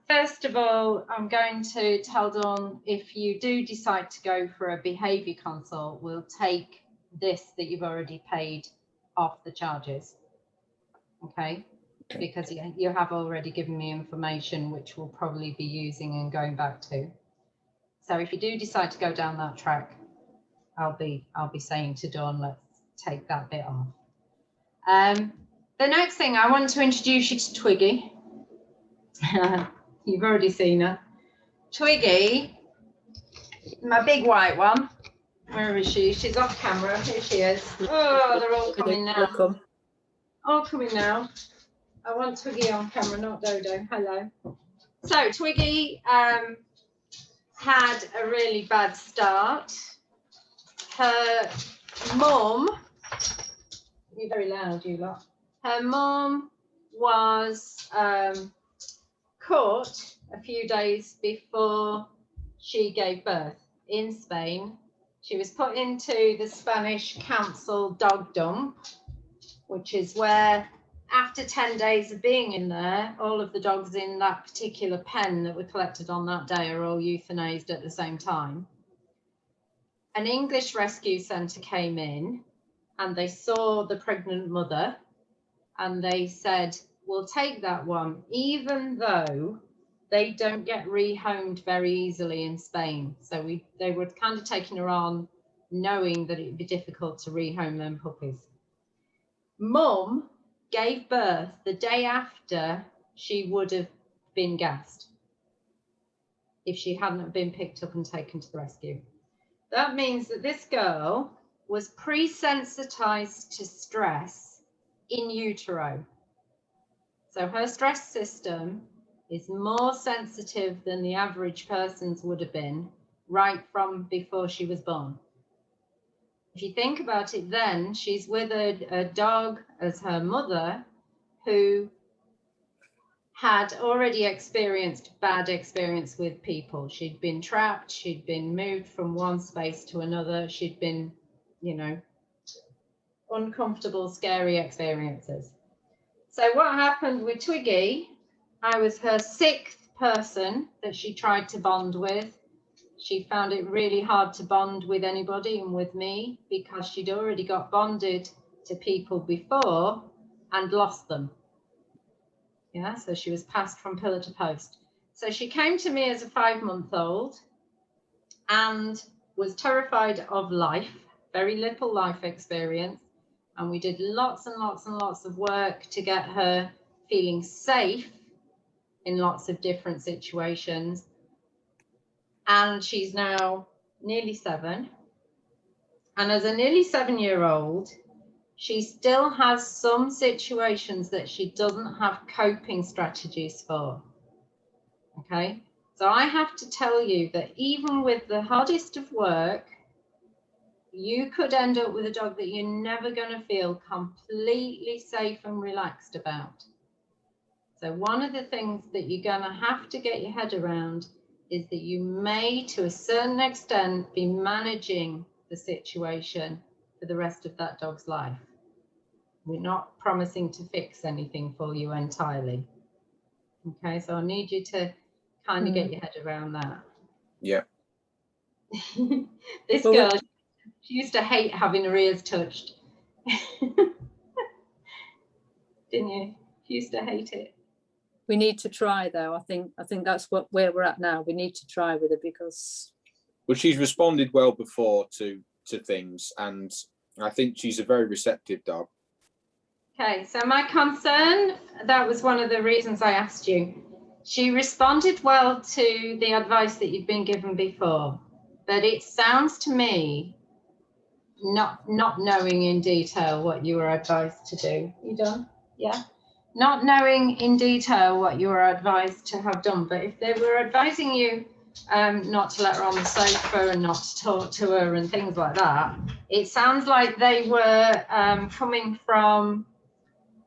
first of all, I'm going to tell Dawn, if you do decide to go for a behaviour consult, we'll take this that you've already paid off the charges. Okay, because you have already given me information which we'll probably be using and going back to. So if you do decide to go down that track, I'll be saying to Dawn, let's take that bit off. The next thing, I want to introduce you to Twiggy. You've already seen her. Twiggy, my big white one. Where is she? She's off camera. Here she is. Oh, they're all coming now. All coming now. I want Twiggy on camera, not Dodo. Hello. So Twiggy had a really bad start. Her mum, you're very loud, you lot. Her mum was caught a few days before she gave birth in Spain. She was put into the Spanish council dog dump, which is where after 10 days of being in there, all of the dogs in that particular pen that were collected on that day are all euthanized at the same time. An English rescue centre came in and they saw the pregnant mother and they said, we'll take that one, even though they don't get rehomed very easily in Spain. So they were kind of taking her on, knowing that it'd be difficult to rehome them puppies. Mum gave birth the day after she would have been gassed if she hadn't been picked up and taken to the rescue. That means that this girl was pre-sensitized to stress in utero. So her stress system is more sensitive than the average person's would have been right from before she was born. If you think about it, then she's with a dog as her mother who had already experienced bad experience with people. She'd been trapped, she'd been moved from one space to another, she'd been, uncomfortable, scary experiences. So what happened with Twiggy, I was her 6th person that she tried to bond with. She found it really hard to bond with anybody and with me because she'd already got bonded to people before and lost them. Yeah, so she was passed from pillar to post. So she came to me as a 5-month-old and was terrified of life, very little life experience. And we did lots and lots and lots of work to get her feeling safe in lots of different situations. And she's now nearly 7. And as a nearly 7-year-old, she still has some situations that she doesn't have coping strategies for. Okay, so I have to tell you that even with the hardest of work, you could end up with a dog that you're never going to feel completely safe and relaxed about. So one of the things that you're going to have to get your head around is that you may, to a certain extent, be managing the situation for the rest of that dog's life. We're not promising to fix anything for you entirely. Okay, so I need you to kind of get your head around that. Yeah. This girl, she used to hate having her ears touched. Didn't you? She used to hate it. We need to try, though. I think that's where we're at now. We need to try with it because. Well, she's responded well before to things, and I think she's a very receptive dog. Okay, so my concern, that was one of the reasons I asked you. She responded well to the advice that you'd been given before, but it sounds to me, not knowing in detail what you were advised to do. You done? Yeah. Not knowing in detail what you were advised to have done, but if they were advising you not to let her on the sofa and not to talk to her and things like that, it sounds like they were coming from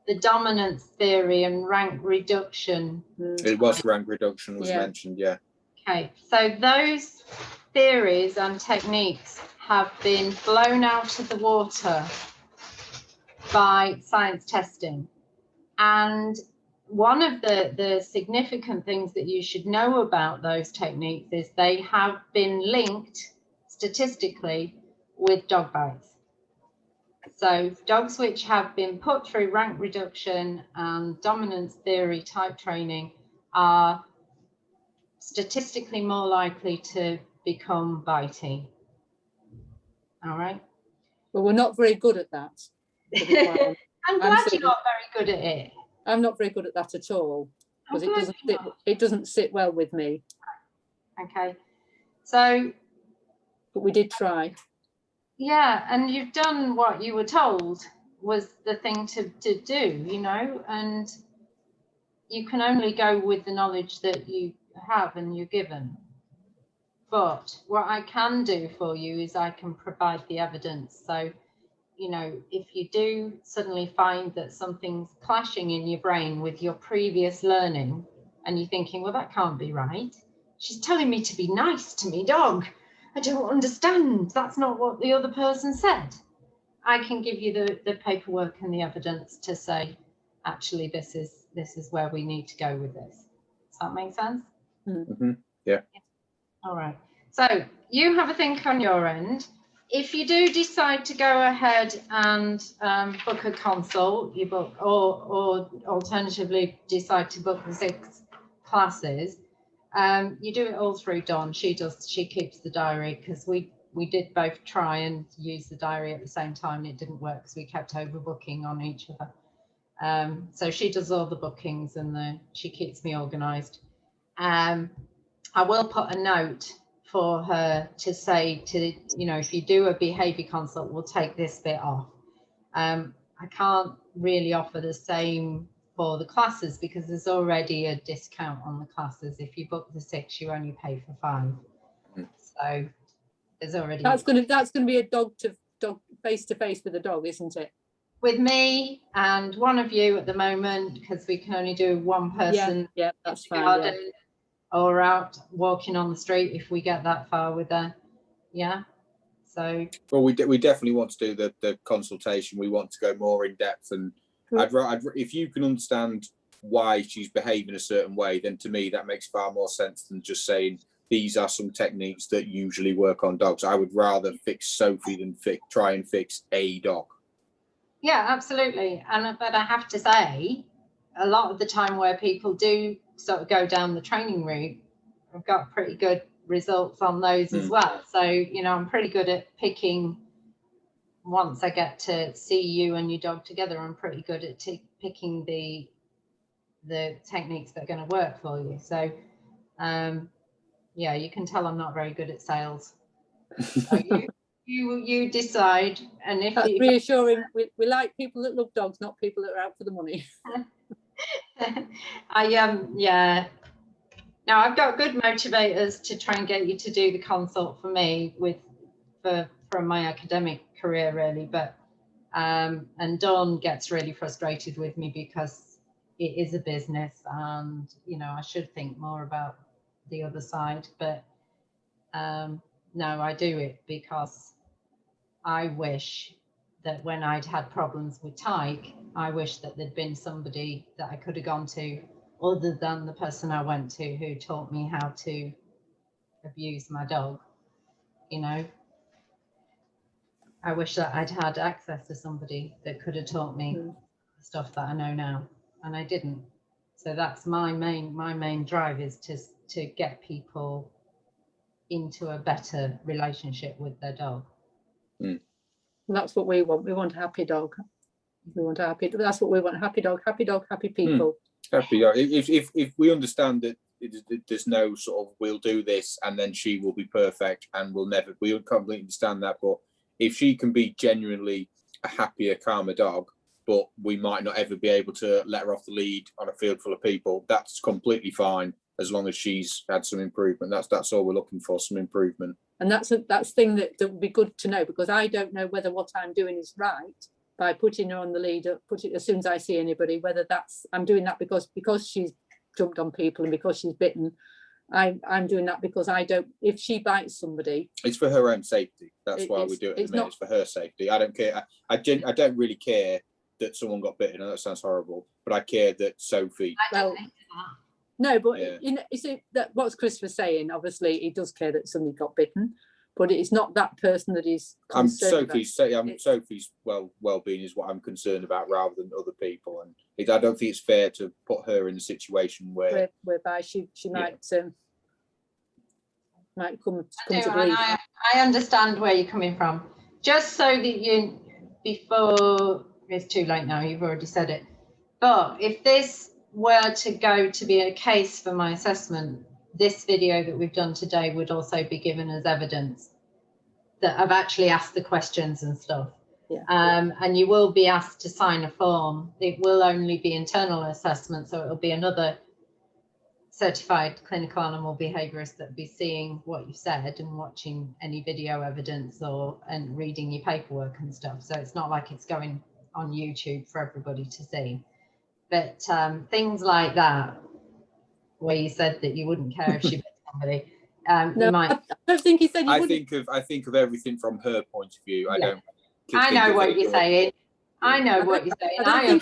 the dominance theory and rank reduction. It was rank reduction was mentioned, yeah. Okay, so those theories and techniques have been blown out of the water by science testing. And one of the significant things that you should know about those techniques is they have been linked statistically with dog bites. So dogs which have been put through rank reduction and dominance theory type training are statistically more likely to become bitey. All right. But we're not very good at that. I'm glad you're not very good at it. I'm not very good at that at all, because it doesn't sit well with me. Okay. So. But we did try. Yeah, and you've done what you were told was the thing to do, you know, and you can only go with the knowledge that you have and you're given. But what I can do for you is I can provide the evidence. So, you know, if you do suddenly find that something's clashing in your brain with your previous learning and you're thinking, well, that can't be right. She's telling me to be nice to me dog. I don't understand. That's not what the other person said. I can give you the paperwork and the evidence to say, actually, this is where we need to go with this. Does that make sense? Mm-hmm. Yeah. All right. So you have a think on your end. If you do decide to go ahead and book a consult, you book, or alternatively decide to book the 6 classes, you do it all through Dawn. She keeps the diary, because we did both try and use the diary at the same time and it didn't work because we kept overbooking on each other. So she does all the bookings and she keeps me organized. I will put a note for her to say to, you know, if you do a behavior consult, we'll take this bit off. I can't really offer the same for the classes because there's already a discount on the classes. If you book the 6, you only pay for 5. So there's already that's gonna be a dog face to face with a dog, isn't it? With me and one of you at the moment, because we can only do one person. Yeah, that's fine. Yeah. Or out walking on the street if we get that far with her. Yeah. So. Well, we definitely want to do the consultation. We want to go more in depth, and if you can understand why she's behaving a certain way, then to me that makes far more sense than just saying these are some techniques that usually work on dogs. I would rather fix Sophie than try and fix a dog. Yeah, absolutely. But I have to say, a lot of the time where people do sort of go down the training route, I've got pretty good results on those as well. So, you know, I'm pretty good at picking, once I get to see you and your dog together, I'm pretty good at picking the techniques that are going to work for you. So, yeah, you can tell I'm not very good at sales. So you decide. And if that's reassuring. We like people that love dogs, not people that are out for the money. Yeah. Now I've got good motivators to try and get you to do the consult for me from my academic career, really. But and Dawn gets really frustrated with me because it is a business, and you know, I should think more about the other side. But no, I do it because I wish that when I'd had problems with Tyke, I wish that there'd been somebody that I could have gone to other than the person I went to who taught me how to abuse my dog. You know, I wish that I'd had access to somebody that could have taught me the stuff that I know now, and I didn't. So that's my main drive, is to get people into a better relationship with their dog. That's what we want. We want a happy dog. That's what we want. Happy dog, happy people. Happy dog. If we understand that there's no sort of we'll do this and then she will be perfect and we'll completely understand that. But if she can be genuinely a happier, calmer dog, but we might not ever be able to let her off the lead on a field full of people, that's completely fine as long as she's had some improvement. That's all we're looking for, some improvement. And that's a thing that would be good to know, because I don't know whether what I'm doing is right by putting her on the lead, as soon as I see anybody, whether I'm doing that because she's jumped on people and because she's bitten. I'm doing that because if she bites somebody, it's for her own safety. That's why we do it. It's for her safety. I don't care. I don't really care that someone got bitten. That sounds horrible, but I care that Sophie. No, but you see that what Chris was saying. Obviously, he does care that somebody got bitten, but it's not that person that is concerned. Sophie's well-being is what I'm concerned about, rather than other people. And I don't think it's fair to put her in a situation whereby she might come to grief. I understand where you're coming from. Just so that before it's too late now, you've already said it. But if this were to go to be a case for my assessment, this video that we've done today would also be given as evidence that I've actually asked the questions and stuff. Yeah. And you will be asked to sign a form. It will only be internal assessment, so it'll be another certified clinical animal behaviourist that will be seeing what you said and watching any video evidence and reading your paperwork and stuff. So it's not like it's going on YouTube for everybody to see. But things like that, where you said that you wouldn't care if she bit somebody, no, you might. I don't think he said. I think of everything from her point of view. Yeah. I know what you're saying. I know what you're saying. I don't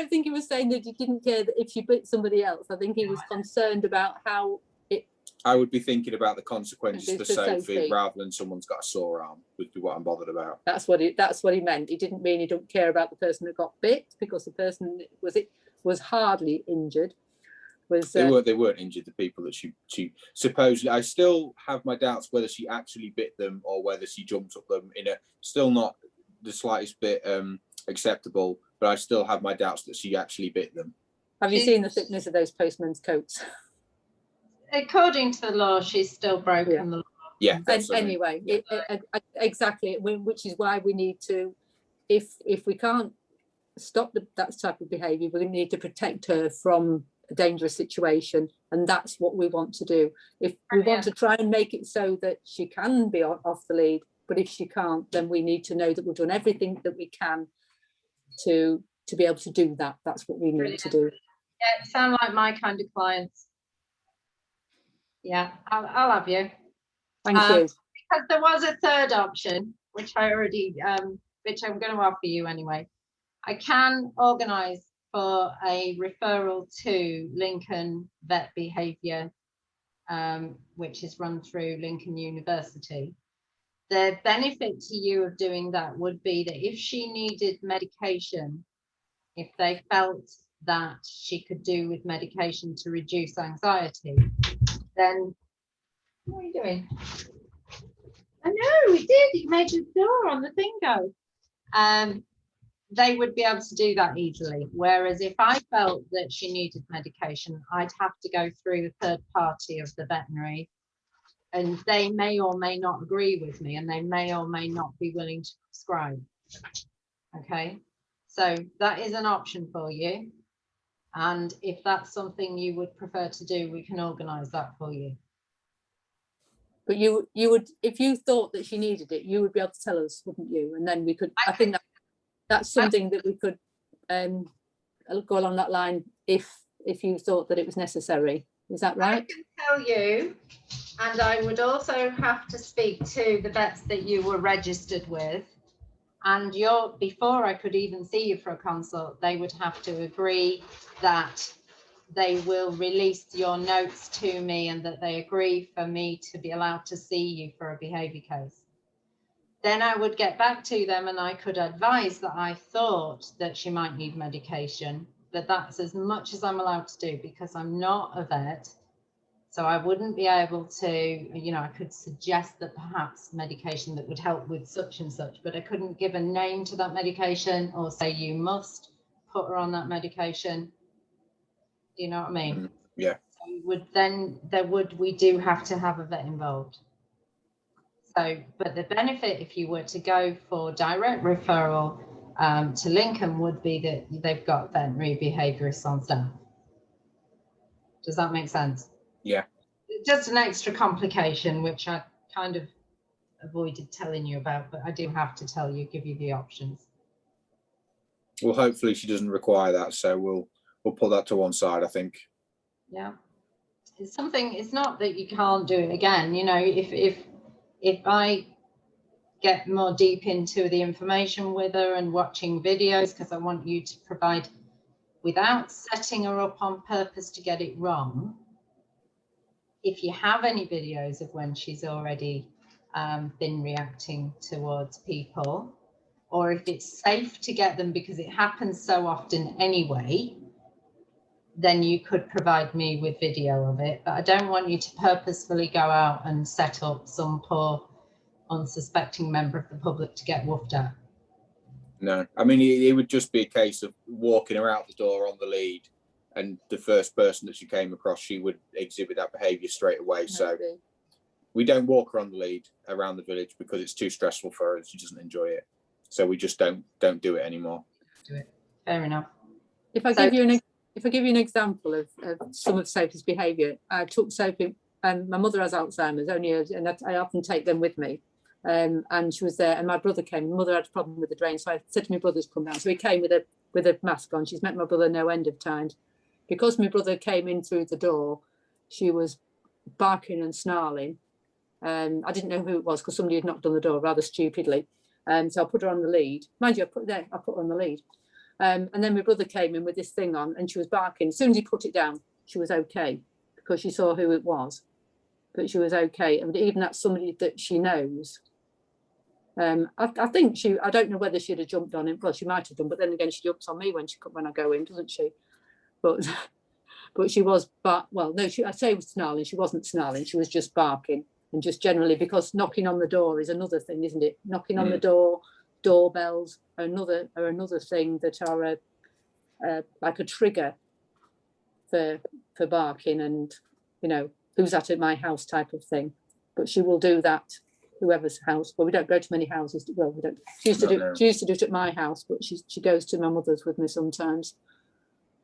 think he was saying that he didn't care that if she bit somebody else. I think he was concerned about how it. I would be thinking about the consequences for Sophie rather than someone's got a sore arm. Would be what I'm bothered about. That's what he meant. He didn't mean he don't care about the person who got bit, because the person was hardly injured. They weren't injured. The people that she supposedly. I still have my doubts whether she actually bit them or whether she jumped up them in a still not the slightest bit acceptable. But I still have my doubts that she actually bit them. Have you seen the thickness of those postmen's coats? According to the law, she's still broken the law. Yeah. Anyway, exactly. Which is why we need to, if we can't stop that type of behaviour, we need to protect her from a dangerous situation, and that's what we want to do. If we want to try and make it so that she can be off the lead, but if she can't, then we need to know that we've done everything that we can to be able to do that. That's what we need to do. Yeah, sound like my kind of clients. Yeah, I'll have you. Thank you. Because there was a third option, which I already, which I'm going to offer you anyway. I can organise for a referral to Lincoln Vet Behaviour, which is run through Lincoln University. The benefit to you of doing that would be that if she needed medication, if they felt that she could do with medication to reduce anxiety, then what are you doing? I know, it did. It made the door on the thing go. They would be able to do that easily. Whereas if I felt that she needed medication, I'd have to go through the third party of the veterinary, and they may or may not agree with me, and they may or may not be willing to prescribe. Okay, so that is an option for you. And if that's something you would prefer to do, we can organise that for you. But you would, if you thought that she needed it, you would be able to tell us, wouldn't you? And then we could. I think that's something that we could go along that line if you thought that it was necessary. Is that right? I can tell you, and I would also have to speak to the vets that you were registered with, and before I could even see you for a consult, they would have to agree that they will release your notes to me and that they agree for me to be allowed to see you for a behaviour case. Then I would get back to them and I could advise that I thought that she might need medication, but that's as much as I'm allowed to do because I'm not a vet. So I wouldn't be able to, I could suggest that perhaps medication that would help with such and such, but I couldn't give a name to that medication or say you must put her on that medication. Do you know what I mean? Yeah. we do have to have a vet involved. So, but the benefit if you were to go for direct referral to Lincoln would be that they've got veterinary behaviourists on staff. Does that make sense? Yeah. Just an extra complication, which I kind of avoided telling you about, but I do have to tell you, give you the options. Well, hopefully she doesn't require that, so we'll put that to one side, I think. Yeah, it's something. It's not that you can't do it again. You know, if I get more deep into the information with her and watching videos, because I want you to provide, without setting her up on purpose to get it wrong. If you have any videos of when she's already been reacting towards people, or if it's safe to get them because it happens so often anyway, then you could provide me with video of it. But I don't want you to purposefully go out and set up some poor unsuspecting member of the public to get woofed at. No, I mean, it would just be a case of walking her out the door on the lead, and the first person that she came across, she would exhibit that behaviour straight away. So we don't walk her on the lead around the village because it's too stressful for her and she doesn't enjoy it. So we just don't do it anymore. Do it. Fair enough. If I give you an example of some of Sophie's behaviour, I took Sophie, and my mother has Alzheimer's, and I often take them with me. And she was there, and my brother came. My mother had a problem with the drain, so I said to my brother to come down. So he came with a mask on. She's met my brother no end of times. Because my brother came in through the door, she was barking and snarling. I didn't know who it was because somebody had knocked on the door rather stupidly. So I put her on the lead. Mind you, I put her on the lead. And then my brother came in with this thing on, and she was barking. As soon as he put it down, she was okay because she saw who it was. But she was okay, and even that's somebody that she knows. I think I don't know whether she'd have jumped on him. Well, she might have done, but then again, she jumps on me when I go in, doesn't she? But she was, well, no, I say was snarling. She wasn't snarling. She was just barking, and just generally, because knocking on the door is another thing, isn't it? Knocking on the door, doorbells are another thing that are like a trigger for barking, and you know, who's that at my house type of thing. But she will do that whoever's house. Well, we don't go to many houses. Well, we don't. She used to do it at my house, but she goes to my mother's with me sometimes.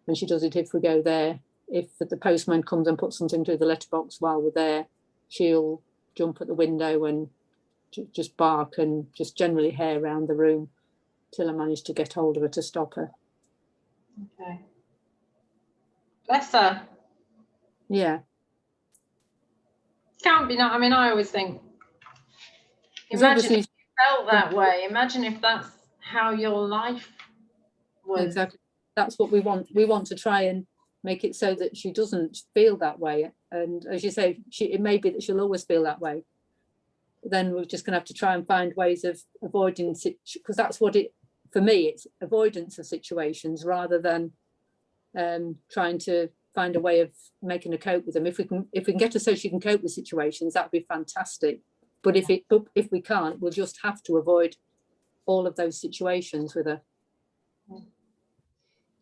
And she does it if we go there. If the postman comes and puts something through the letterbox while we're there, she'll jump at the window and just bark and just generally hair around the room till I manage to get hold of her to stop her. Okay. Bless her. Yeah. Can't be not. I mean, I always think, imagine if you felt that way. Imagine if that's how your life was. Exactly. That's what we want. We want to try and make it so that she doesn't feel that way. And as you say, it may be that she'll always feel that way. But then we're just going to have to try and find ways of avoiding, because that's what for me, it's avoidance of situations rather than trying to find a way of making her cope with them. If we can get her so she can cope with situations, that'd be fantastic. But if we can't, we'll just have to avoid all of those situations with her.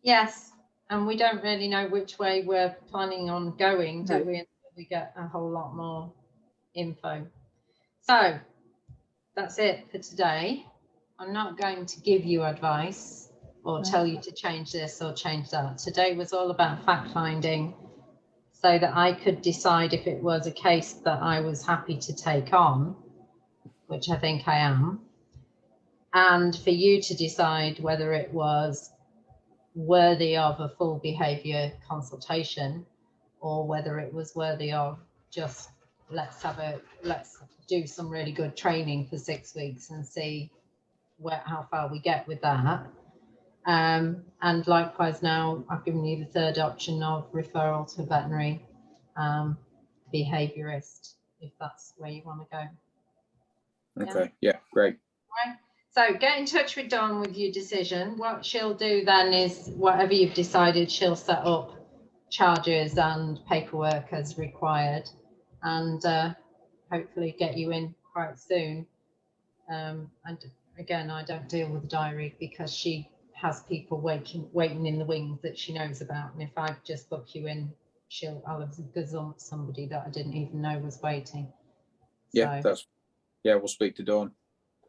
Yes, and we don't really know which way we're planning on going, do we, until we get a whole lot more info. So that's it for today. I'm not going to give you advice or tell you to change this or change that. Today was all about fact finding so that I could decide if it was a case that I was happy to take on, which I think I am, and for you to decide whether it was worthy of a full behaviour consultation or whether it was worthy of just let's do some really good training for 6 weeks and see how far we get with that. And likewise, now I've given you the third option of referral to a veterinary behaviourist, if that's where you want to go. Okay, yeah, great. Right. So get in touch with Dawn with your decision. What she'll do then is whatever you've decided, she'll set up charges and paperwork as required, and hopefully get you in quite soon. And again, I don't deal with the diary because she has people waiting in the wings that she knows about. And if I just book you in I'll have gazumped somebody that I didn't even know was waiting. Yeah, So, we'll speak to Dawn.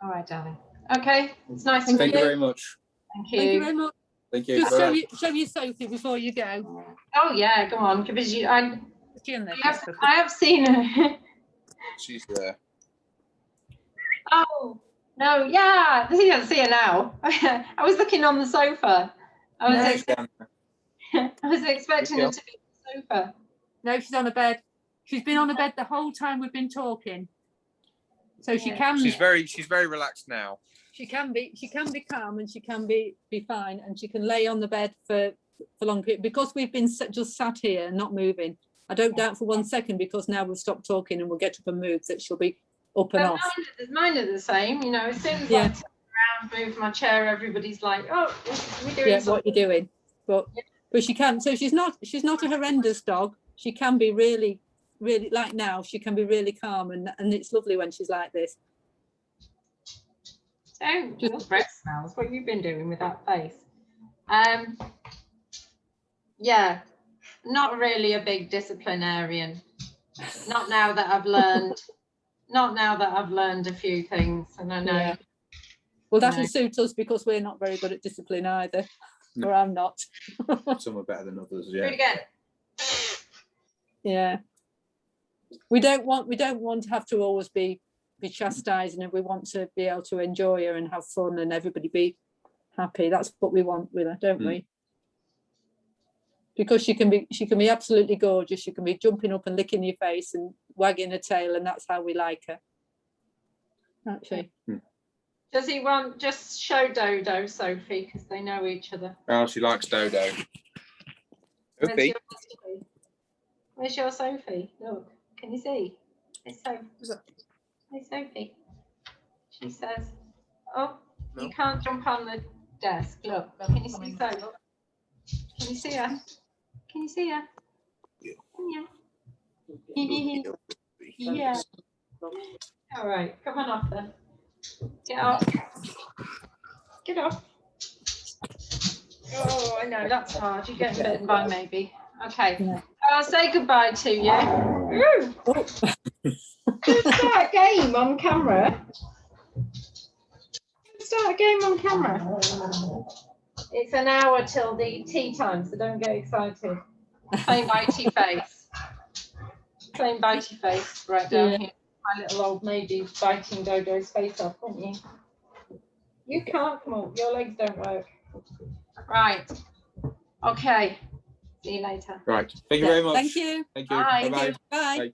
all right, darling. Okay, it's nice to Thank meet you you. very much. Thank Thank you you. very much. Thank you. Just Bye. show you Sophie before you go. Oh yeah, go on, because I Christopher. have seen her. She's there. Oh no, yeah, I don't see her now. I was looking on the sofa. I was, She's down there. I was expecting her to be on the sofa. No, she's on a bed. She's been on a bed the whole time we've been talking. So she Yeah. can. She's very relaxed now. She can be calm, and she can be fine, and she can lay on the bed for long period, because we've been just sat here and not moving. I don't doubt for 1 second, because now we'll stop talking and we'll get up and move, that she'll be up and off. Mine are the same, you know. As soon as Yeah. I turn around, move my chair, everybody's like, "Oh, we're doing Yeah, something." what you're doing, but she can. So she's not a horrendous dog. She can be really, like now. She can be really calm, and it's lovely when she's like this. So, your breath smells. What have you been doing with that face? Yeah, not really a big disciplinarian. Not now that I've learned. Not now that I've learned a few things, and I know. Yeah. Well, that'll No. suit us, because we're not very good at discipline either, No. or I'm not. Some are better than others. Do it Yeah. again. Yeah. We don't want to have to always be chastising her. We want to be able to enjoy her and have fun and everybody be happy. That's what we want with her, don't we? Because she can be absolutely gorgeous. She can be jumping up and licking your face and wagging her tail, and that's how we like her. Actually. Does he want just show Dodo, Sophie, because they know each other? Oh, she likes Dodo. Where's Sophie. your Sophie? Where's your Sophie? Look, can you see? It's Sophie. Hey, Sophie. She says, "Oh, No. you can't jump on the desk. Look, can you see Sophie? Can you see her? Can you see her? Yeah. Yeah. All right, come on off then. Get off. Get off. Oh, I know, that's hard. You're getting bitten by maybe. Okay. Yeah. I'll say goodbye to you. Ooh. Let's start a game on camera. Start a game on camera. It's an hour till the tea time, so don't get excited. Plain bitey face. Plain bitey face right down here. My little old lady biting Dodo's face off, wouldn't you? You can't come up. Your legs don't work. Right. Okay. See you later. Right. Thank you very much. Thank you. Thank you. Bye. Bye-bye. Bye. Bye.